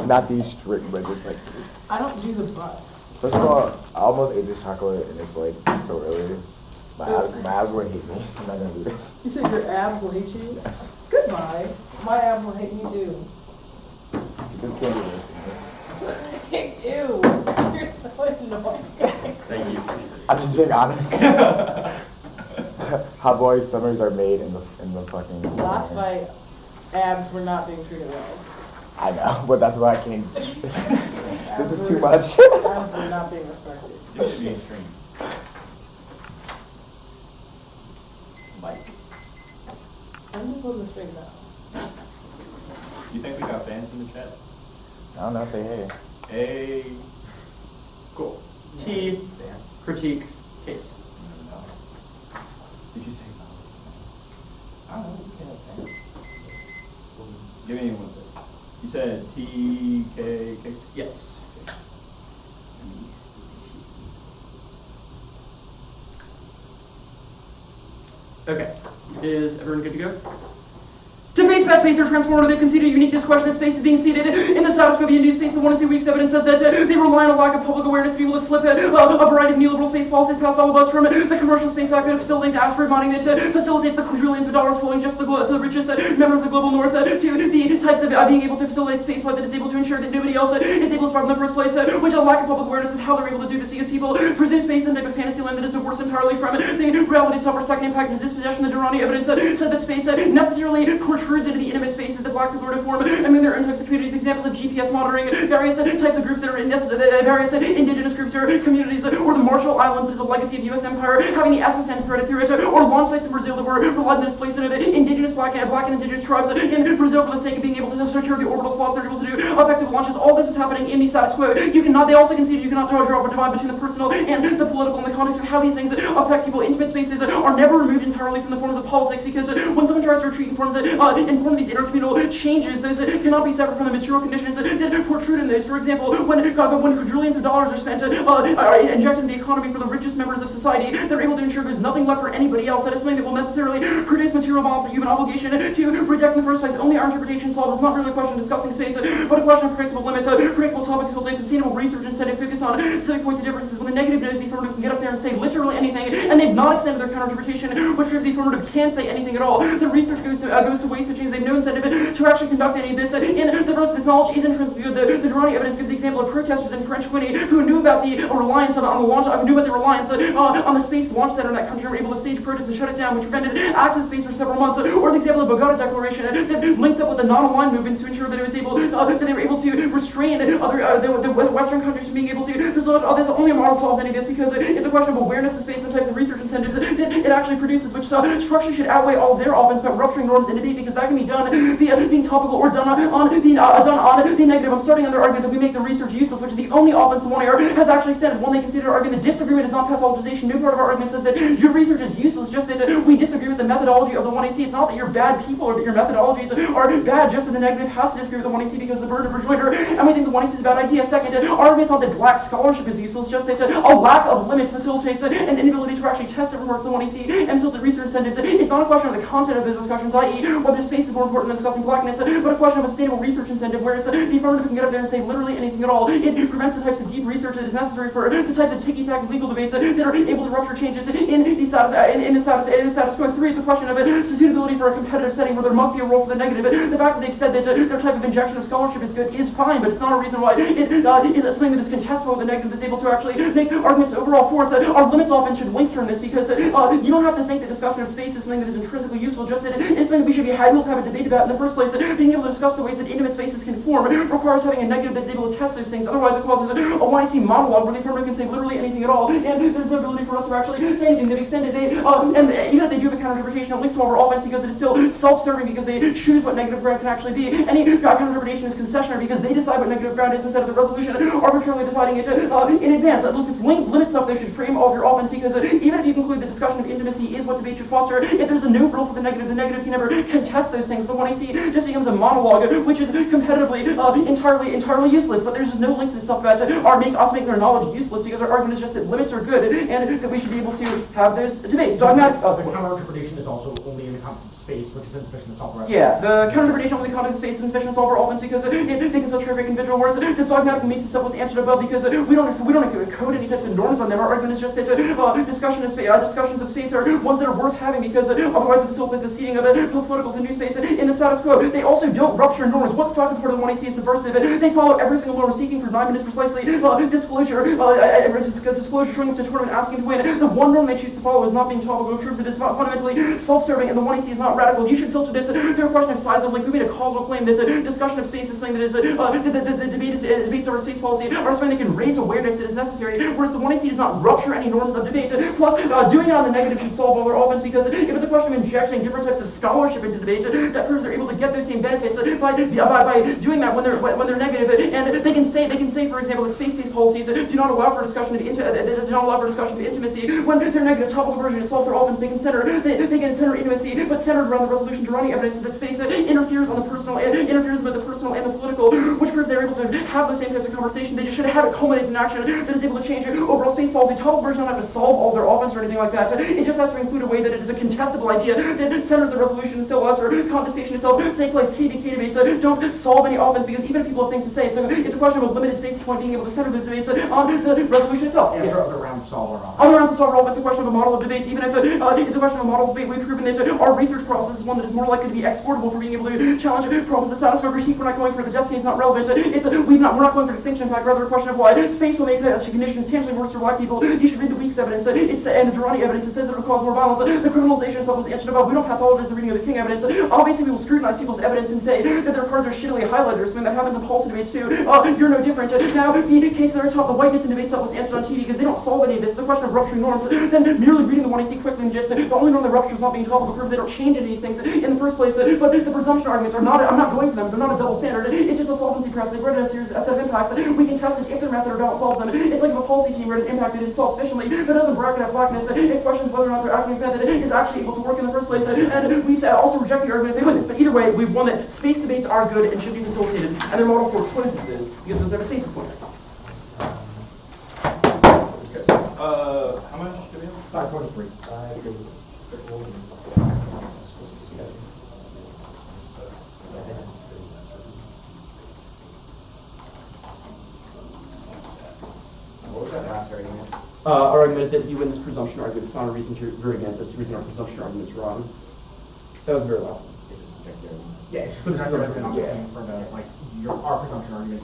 not these strict, but just like this. I don't do the bus. First of all, I almost ate this chocolate and it's like so early. My abs would hate me. I'm not gonna do this. You think your abs will hate you? Yes. Goodbye. My abs will hate me too. Just can't do this. Ew. You're so annoying. Thank you. I'm just being honest. How boys' summers are made in the fucking. Last night, abs were not being treated well. I know, but that's why I can't. This is too much. Abs were not being respected. This should be extreme. Mike. I'm just holding the string now. You think we got fans in the chat? I don't know, say hey. Hey. Cool. T, critique, case. No. Did you say mouse? I don't know. We can have fans. Give me 1 second. You said TK case? Yes. Okay. Is everyone good to go? Debates about space are transformative. They concede a uniqueness question that space is being seated in the status quo of new space. The 1 and 2 weeks evidence says that they rely on a lack of public awareness to be able to slip a variety of neoliberal space policies past all of us, from the commercial space act that facilitates asteroid mining, that facilitates the quadrillions of dollars flowing just to the richest members of the global north, to the types of being able to facilitate space flight that is able to ensure that nobody else is able to survive in the first place, which a lack of public awareness is how they're able to do this, because people presume space some type of fantasy land that is divorced entirely from the reality itself. Our second impact is this possession. The Durrani evidence said that space necessarily protrudes into the intimate spaces that black people are to form. I mean, there are own types of communities, examples of GPS monitoring, various types of groups that are in various indigenous groups or communities, or the Marshall Islands as a legacy of U.S. empire, having the SSN threaded through it, or launch sites in Brazil that were led to displacement of indigenous black and indigenous tribes in Brazil for the sake of being able to secure the orbital slots they're able to do effective launches. All this is happening in the status quo. You cannot. They also concede you cannot draw a divide between the personal and the political in the context of how these things affect people. Intimate spaces are never removed entirely from the forms of politics, because when someone tries to retreat in form of these intercommunal changes, those cannot be separate from the material conditions that protrude in those. For example, when quadrillions of dollars are spent are injected into the economy for the richest members of society, they're able to ensure there's nothing left for anybody else. That is something that will necessarily produce material bombs that you have an obligation to protect in the first place. Only our interpretation solves. It's not really a question of discussing space, but a question of predictable limits, predictable topics, will take sustainable research instead of focus on specific points of differences. When the negative knows the affirmative can get up there and say literally anything, and they've not extended their counter-interpretation, which proves the affirmative can't say anything at all. The research goes to waste, which means they've no incentive to actually conduct any of this. In the rest of this knowledge is intrinsically good. The Durrani evidence gives the example of protesters in French Guinea who knew about the reliance on the launch, knew about the reliance on the space launch center in that country, were able to stage protests and shut it down, which prevented access to space for several months. Or the example of the Bogota Declaration that linked up with the non-aligned movements to ensure that it was able that they were able to restrain other the Western countries from being able to facilitate. This only a model solves any of this, because it's a question of awareness of space and the types of research incentives that it actually produces, which structure should outweigh all of their offense about rupturing norms in debate, because that can be done via being topical or done on the negative. I'm starting on their argument that we make the research useless, which is the only offense the 1AR has actually extended. One, they consider arguing that disagreement is not pathologization. No part of our argument says that your research is useless, just that we disagree with the methodology of the 1AC. It's not that you're bad people or that your methodologies are bad, just that the negative has to disagree with the 1AC because of the burden of rejoinder, and we think the 1AC is a bad idea. Second, our argument is not that black scholarship is useless, just that a lack of limits facilitates an inability to actually test different parts of the 1AC and facilitate research incentives. It's not a question of the content of those discussions, i.e. whether space is more important than discussing blackness, but a question of a sustainable research incentive, whereas the affirmative can get up there and say literally anything at all. It prevents the types of deep research that is necessary for the types of ticky-tack legal debates that are able to rupture changes in the status quo. 3, it's a question of suitability for a competitive setting where there must be a role for the negative. The fact that they've said that their type of injection of scholarship is good is fine, but it's not a reason why it is something that is contestable with the negative that's able to actually make arguments overall. Fourth, our limits often should link term this, because you don't have to think that discussion of space is something that is intrinsically useful, just that it's something that we should be able to have a debate about in the first place. Being able to discuss the ways that intimate spaces can form requires having a negative that's able to test those things. Otherwise, it causes a YC monologue where the affirmative can say literally anything at all, and there's no ability for us to actually say anything. They've extended, and even if they do have a counter-interpretation, it links to our offense because it is still self-serving, because they choose what negative ground can actually be. Any counter-interpretation is concessionary because they decide what negative ground is instead of the resolution arbitrarily defining it in advance. Look, this limit stuff, they should frame all of your offense, because even if you conclude the discussion of intimacy is what debate should foster, if there's a no rule for the negative can never contest those things, the 1AC just becomes a monologue, which is competitively entirely useless. But there's just no link to stuff that us making our knowledge useless, because our argument is just that limits are good and that we should be able to have those debates. Dogmatic. The counter-interpretation is also only in the context of space, which is insufficient to solve the rest. Yeah, the counter-interpretation only in the context of space is insufficient to solve our elements because they can still trade individual words. This dogmatic means stuff was answered above because we don't code any types of norms on them. Our argument is just that discussions of space are ones that are worth having because otherwise it facilitates the ceding of political to new space in the status quo. They also don't rupture norms. What fucking part of the 1AC is subversive? They follow every single norm. Speaking for 9 minutes precisely, disclosure showing up to tournament asking to win. The one norm they choose to follow is not being topical, which proves that it's fundamentally self-serving, and the 1AC is not radical. You should filter this through a question of size of link. We made a causal claim that the discussion of space is something that is the debates over space policy are something that can raise awareness that is necessary, whereas the 1AC does not rupture any norms of debate. Plus, doing it on the negative should solve all their elements, because if it's a question of injecting different types of scholarship into debate, that proves they're able to get those same benefits by doing that when they're negative. And they can say, for example, that space-based policies do not allow for discussion of intimacy. When they're negative topical version, it solves their elements. They can center intimacy, but centered around the resolution to running evidence that space interferes with the personal and the political, which proves they're able to have those same types of conversation. They just should have it culminate in action that is able to change overall space policy. Topical version don't have to solve all their elements or anything like that. It just has to include a way that it is a contestable idea that centers the resolution and still allows for contestation itself to take place. KBK debates don't solve any elements, because even if people have things to say, it's a question of a limited stasis point being able to center those debates on the resolution itself. And other rounds solve our elements. Other rounds to solve our elements. It's a question of a model of debate. Even if it's a question of a model of debate, we've proven that our research process is one that is more likely to be exportable for being able to challenge problems that satisfy critique. We're not going for the death case, not relevant. We're not going for extinction impact, rather a question of why space will make conditions tangibly worse for black people. You should read the Weeks evidence. And the Durrani evidence. It says that it will cause more violence. The criminalization itself was answered above. We don't pathologize the reading of the King evidence. Obviously, we will scrutinize people's evidence and say that their cards are shittily highlighted, or something that happens in policy debates too. You're no different. Now, the case that are taught the whiteness in debate stuff was answered on TV because they don't solve any of this. It's a question of rupturing norms. Then merely reading the 1AC quickly and just the only norm that ruptures is not being topical proves they don't change any of these things in the first place. But the presumption arguments are not. I'm not going for them. They're not a double standard. It's just a solvency press. They've read a set of impacts. We can test it if their method or don't solves them. It's like if a policy team read an impact that it solves sufficiently, but doesn't bracket out blackness. It questions whether or not their academic method is actually able to work in the first place. And we've also rejected the argument if they win this. But either way, we've won that space debates are good and should be facilitated, and their model forecloses this because there's never stasis point. How much do we have? 523. What was that last argument? Our argument is that if you win this presumption argument, it's not a reason to root against it. It's a reason our presumption argument is wrong. That was the very last one. Yeah, it's for the argument for the our presumption argument.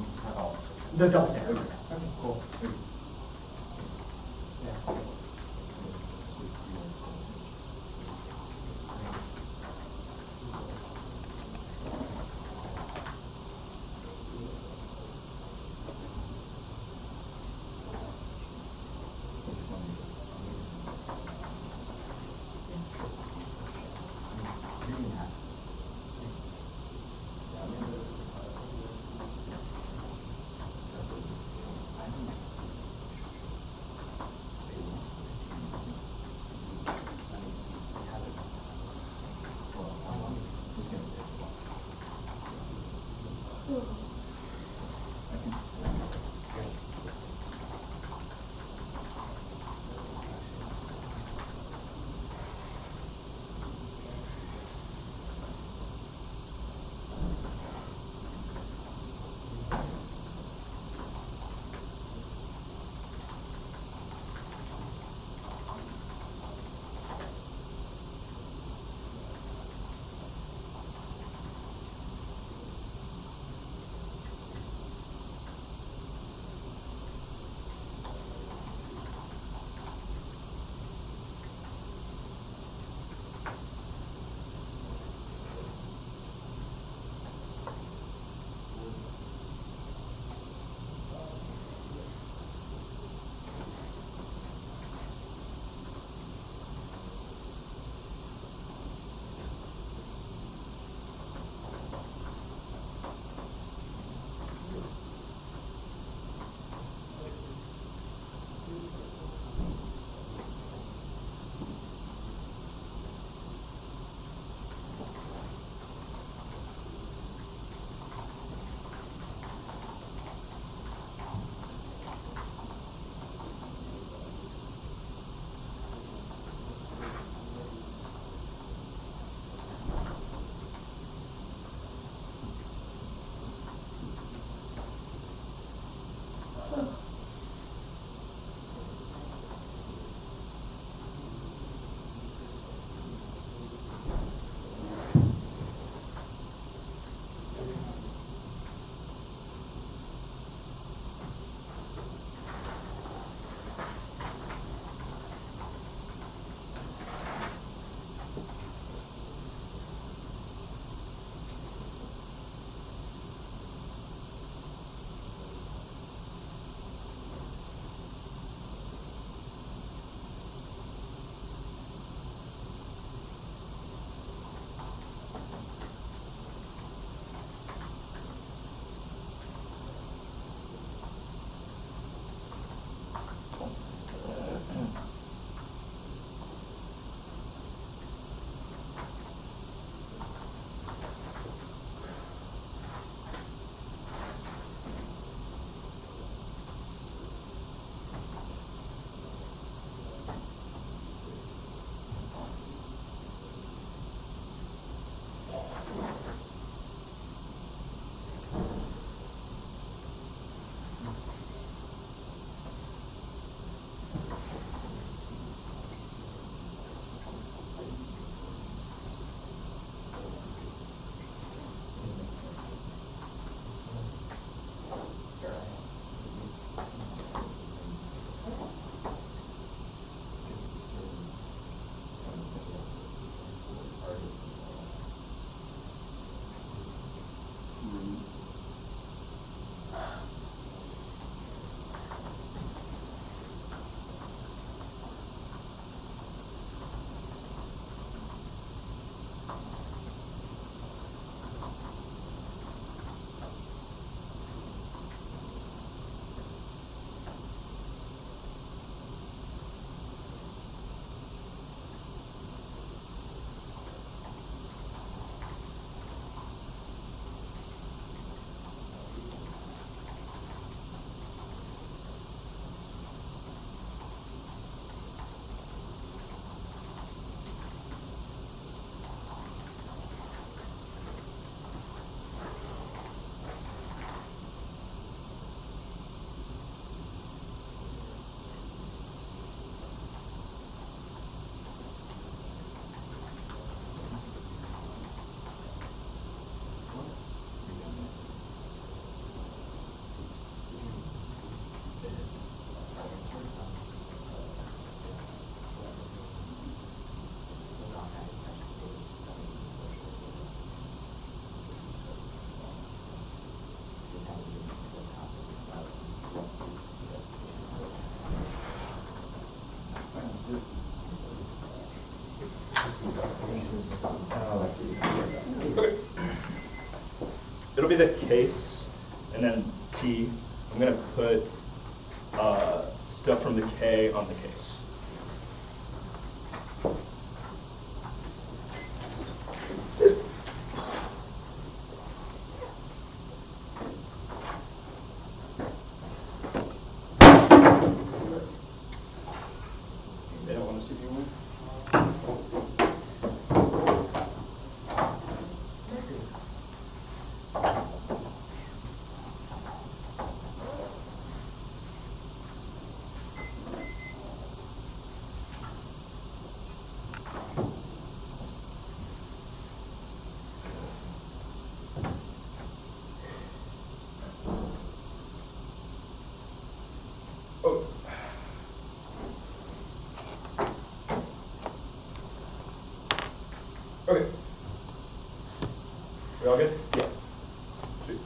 The double standard. Okay, cool. Yeah. it'll be the case, and then T. I'm gonna put stuff from the K on the case. They don't want to see me win. Oh. Okay. We all good? Yeah. Sweet.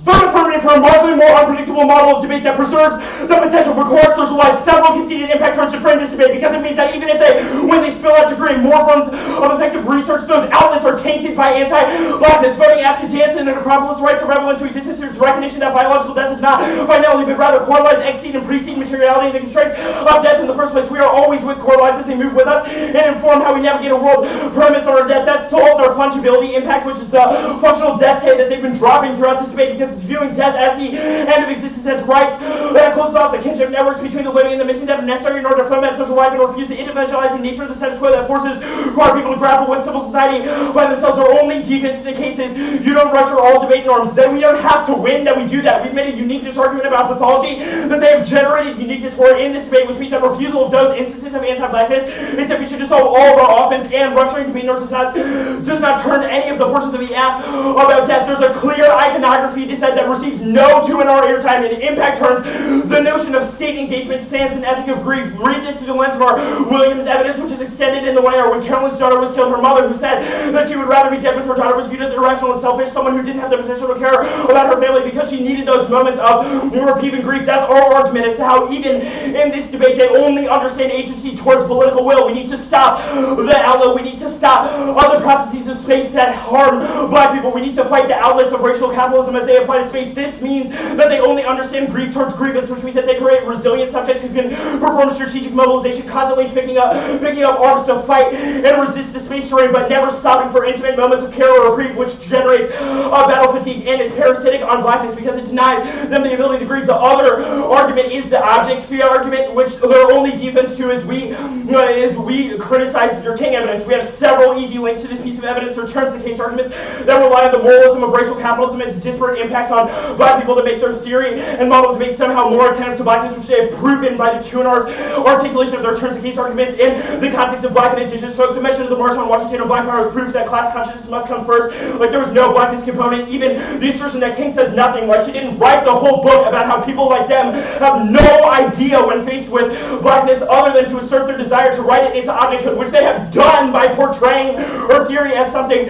Vote affirmative for a marginally more unpredictable model of debate that preserves the potential for coerced social life. Several conceded impact turns to frame this debate because it means that even if when they spill out to create more forms of effective research, those outlets are tainted by anti-blackness. Voting F to dance in the necropolis rights a rebel into existence through recognition that biological death is not finality, but rather correlates exceed and precede materiality and the constraints of death in the first place. We are always with correlates as they move with us and inform how we navigate a world premise on our death. That solves our fungibility impact, which is the functional death K that they've been dropping throughout this debate because it's viewing death as the end of existence as rights that closes off the kinship networks between the living and the missing that are necessary in order to foment social life and refuse the individualizing nature of the status quo that forces core people to grapple with civil society by themselves. Our only defense in the case is you don't rupture all debate norms. That we don't have to win, that we do that. We've made a uniqueness argument about pathology that they have generated uniqueness for in this debate, which means that refusal of those instances of anti-blackness is sufficient to solve all of our offense, and rupturing debate norms does not turn any of the portions of the app about death. There's a clear iconography dissent that receives no 2 hour airtime, and impact turns the notion of state engagement sans an ethic of grief. Read this through the lens of our Williams evidence, which is extended in the way when Carolyn's daughter was killed, her mother, who said that she would rather be dead with her daughter, was viewed as irrational and selfish, someone who didn't have the potential to care about her family because she needed those moments of reprieve and grief. That's our argument as to how even in this debate they only understand agency towards political will. We need to stop the outlet. We need to stop other processes of space that harm black people. We need to fight the outlets of racial capitalism as they apply to space. This means that they only understand grief towards grievance, which means that they create resilient subjects who can perform strategic mobilization, constantly picking up arms to fight and resist the space terrain, but never stopping for intimate moments of care or reprieve, which generates battle fatigue and is parasitic on blackness because it denies them the ability to grieve. The other argument is the object fear argument, which their only defense to is we criticize your king evidence. We have several easy links to this piece of evidence that returns the case arguments that rely on the moralism of racial capitalism and its disparate impacts on black people to make their theory and model debate somehow more attentive to blackness, which they have proven by the 2 hours articulation of their turns of case arguments in the context of black and indigenous folks. The mention of the March on Washington and Black Power is proof that class consciousness must come first. Like there was no blackness component. Even the assertion that King says nothing, like she didn't write the whole book about how people like them have no idea when faced with blackness other than to assert their desire to write it into objecthood, which they have done by portraying her theory as something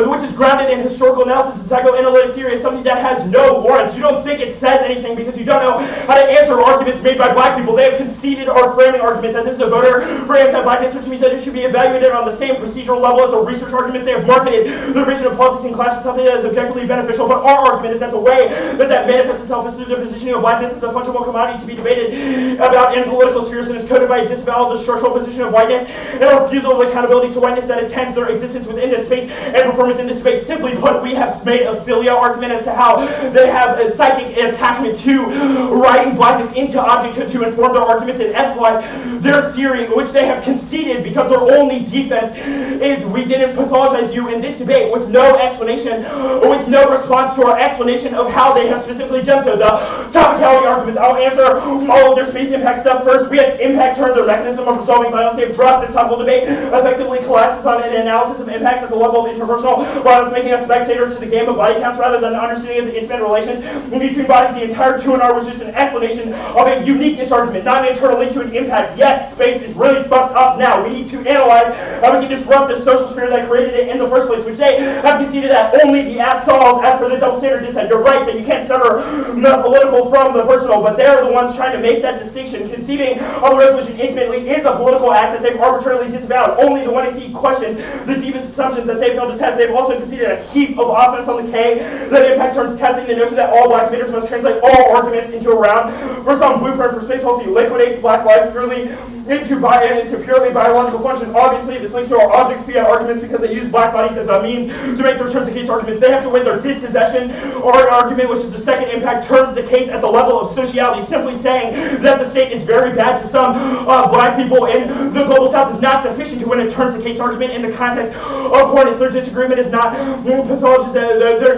which is grounded in historical analysis and psychoanalytic theory as something that has no warrants. You don't think it says anything because you don't know how to answer arguments made by black people. They have conceded our framing argument that this is a voter for anti-blackness, which means that it should be evaluated on the same procedural level as the research arguments. They have marketed the division of politics and class as something that is objectively beneficial, but our argument is that the way that manifests itself is through the positioning of blackness as a fungible commodity to be debated about in political spheres and is coded by a disavowal of the structural position of whiteness and a refusal of accountability to whiteness that attends their existence within this space and performance in this space. Simply put, we have made a philia argument as to how they have a psychic attachment to writing blackness into object to inform their arguments and ethicalize their theory, which they have conceded because their only defense is we didn't pathologize you in this debate with no explanation, or with no response to our explanation of how they have specifically done so. The topicality arguments, I'll answer all of their space impact stuff first. We have impact turned their mechanism of resolving violence. They've dropped the topical debate, effectively collapses on an analysis of impacts at the level of interpersonal violence, making us spectators to the game of body counts rather than an understanding of the intimate relations between bodies. The entire 2 hour was just an explanation of a uniqueness argument, not an internal link to an impact. Yes, space is really fucked up now. We need to analyze how we can disrupt the social sphere that created it in the first place, which they have conceded that only the act solves as per the double standard dissent. You're right that you can't sever the political from the personal, but they're the ones trying to make that distinction. Conceiving of the resolution intimately is a political act that they've arbitrarily disavowed. Only the 1AC questions the deepest assumptions questions that they failed to test. They've also conceded a heap of offense on the K. That impact turns testing the notion that all black debaters must translate all arguments into a round for some blueprint for space policy liquidates black life purely into purely biological function. Obviously, this links to our object fiat arguments because they use black bodies as a means to make their terms of case arguments. They have to win their dispossession or argument, which is the second impact, turns the case at the level of sociality. Simply saying that the state is very bad to some black people in the global south is not sufficient to win a turns the case argument in the context of Cornus. Their disagreement is not pathologist.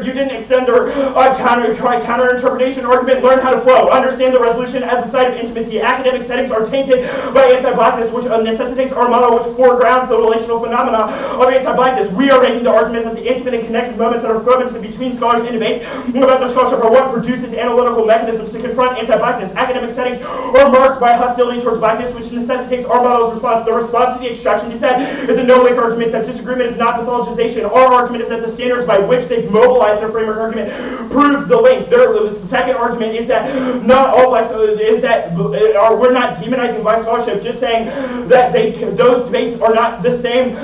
You didn't extend their counter interpretation argument. Learn how to flow. Understand the resolution as a site of intimacy. Academic settings are tainted by anti-blackness, which necessitates our model, which foregrounds the relational phenomena of anti-blackness. We are making the argument that the intimate and connected moments that are fomented between scholars in debates about their scholarship are what produces analytical mechanisms to confront anti-blackness. Academic settings are marked by hostility towards blackness, which necessitates our model's response. The response to the extraction dissent is a no-link argument that disagreement is not pathologization. Our argument is that the standards by which they've mobilized their framework argument prove the link. The second argument is that not all blacks we're not demonizing black scholarship, just saying that those debates are not the same,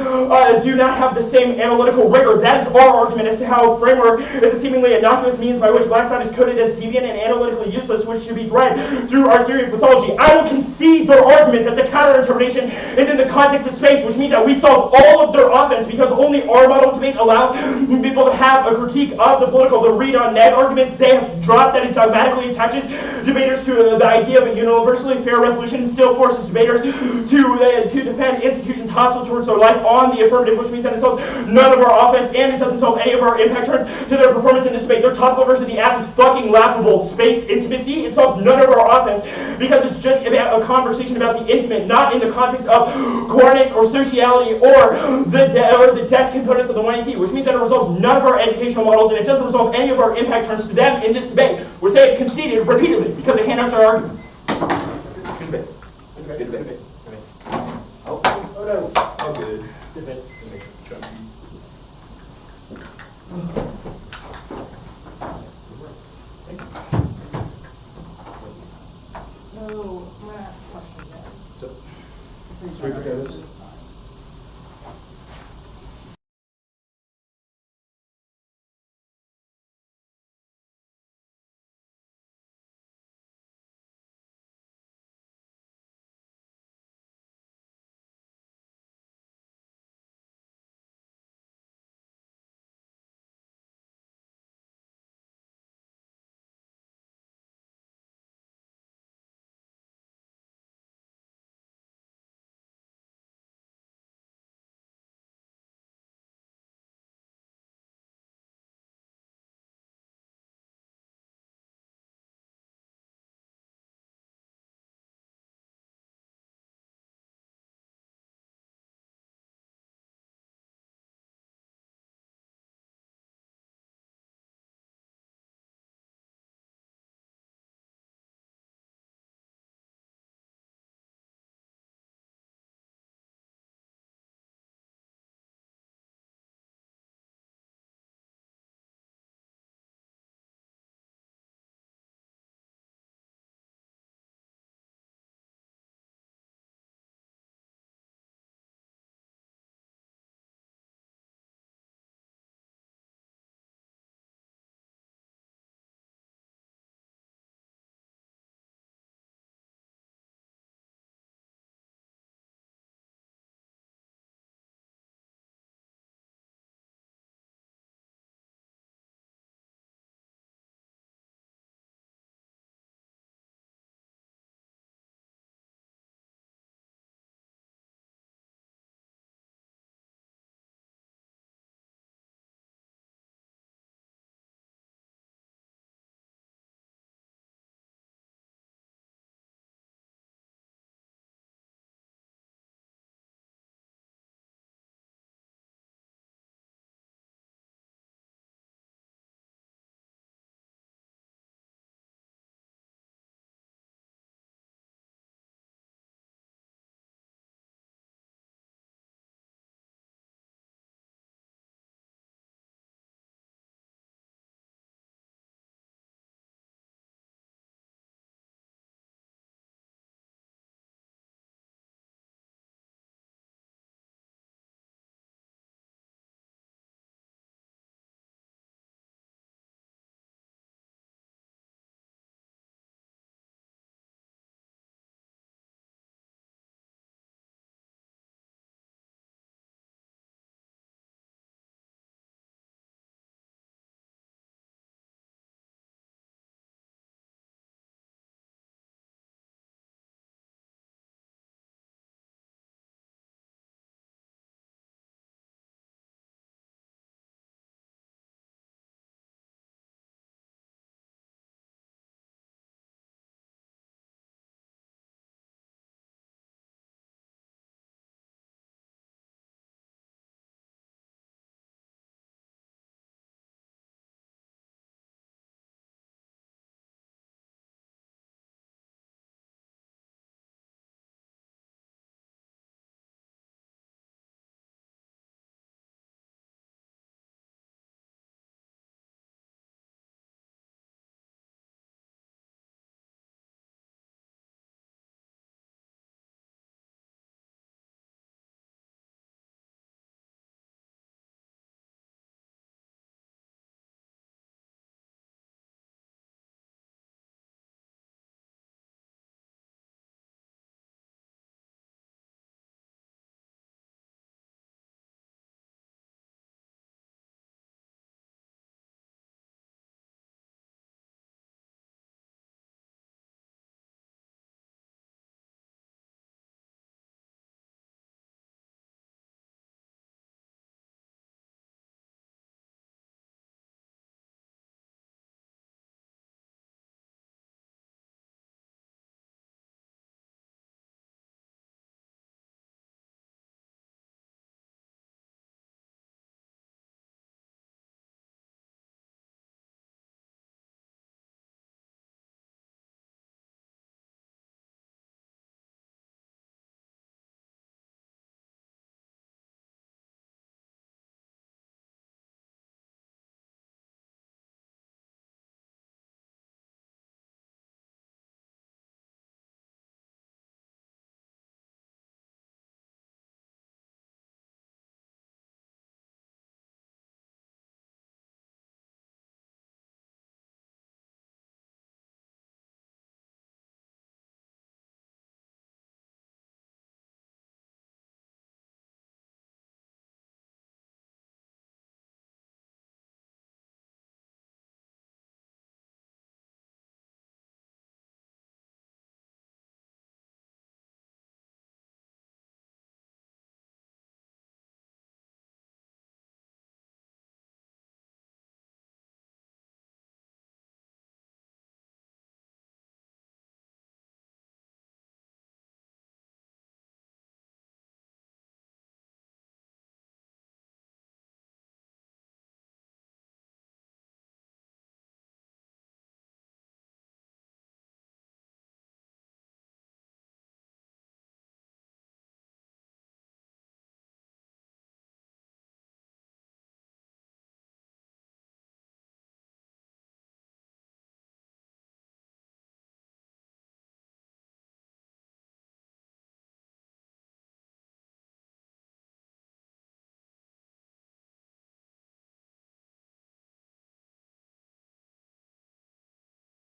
do not have the same analytical rigor. That is our argument as to how framework is a seemingly innocuous means by which black thought is coded as deviant and analytically useless, which should be read through our theory of pathology. I will concede their argument that the counter-interpretation is in the context of space, which means that we solve all of their offense because only our model debate allows people to have a critique of the political. The read on net arguments, they have dropped that it dogmatically attaches debaters to the idea of a universally fair resolution and still forces debaters to defend institutions hostile towards their life on the affirmative, which means that it solves none of our offense and it doesn't solve any of our impact turns to their performance in this debate. Their topical version of the app is fucking laughable. Space intimacy, it solves none of our offense because it's just about a conversation about the intimate, not in the context of cornus or sociality or the death components of the 1AC, which means that it resolves none of our educational models and it doesn't resolve any of our impact turns to them in this debate, which they have conceded repeatedly because they can't answer our arguments. Good debate. Good debate. Good debate. Oh no. Oh, good. Good debate. Good debate.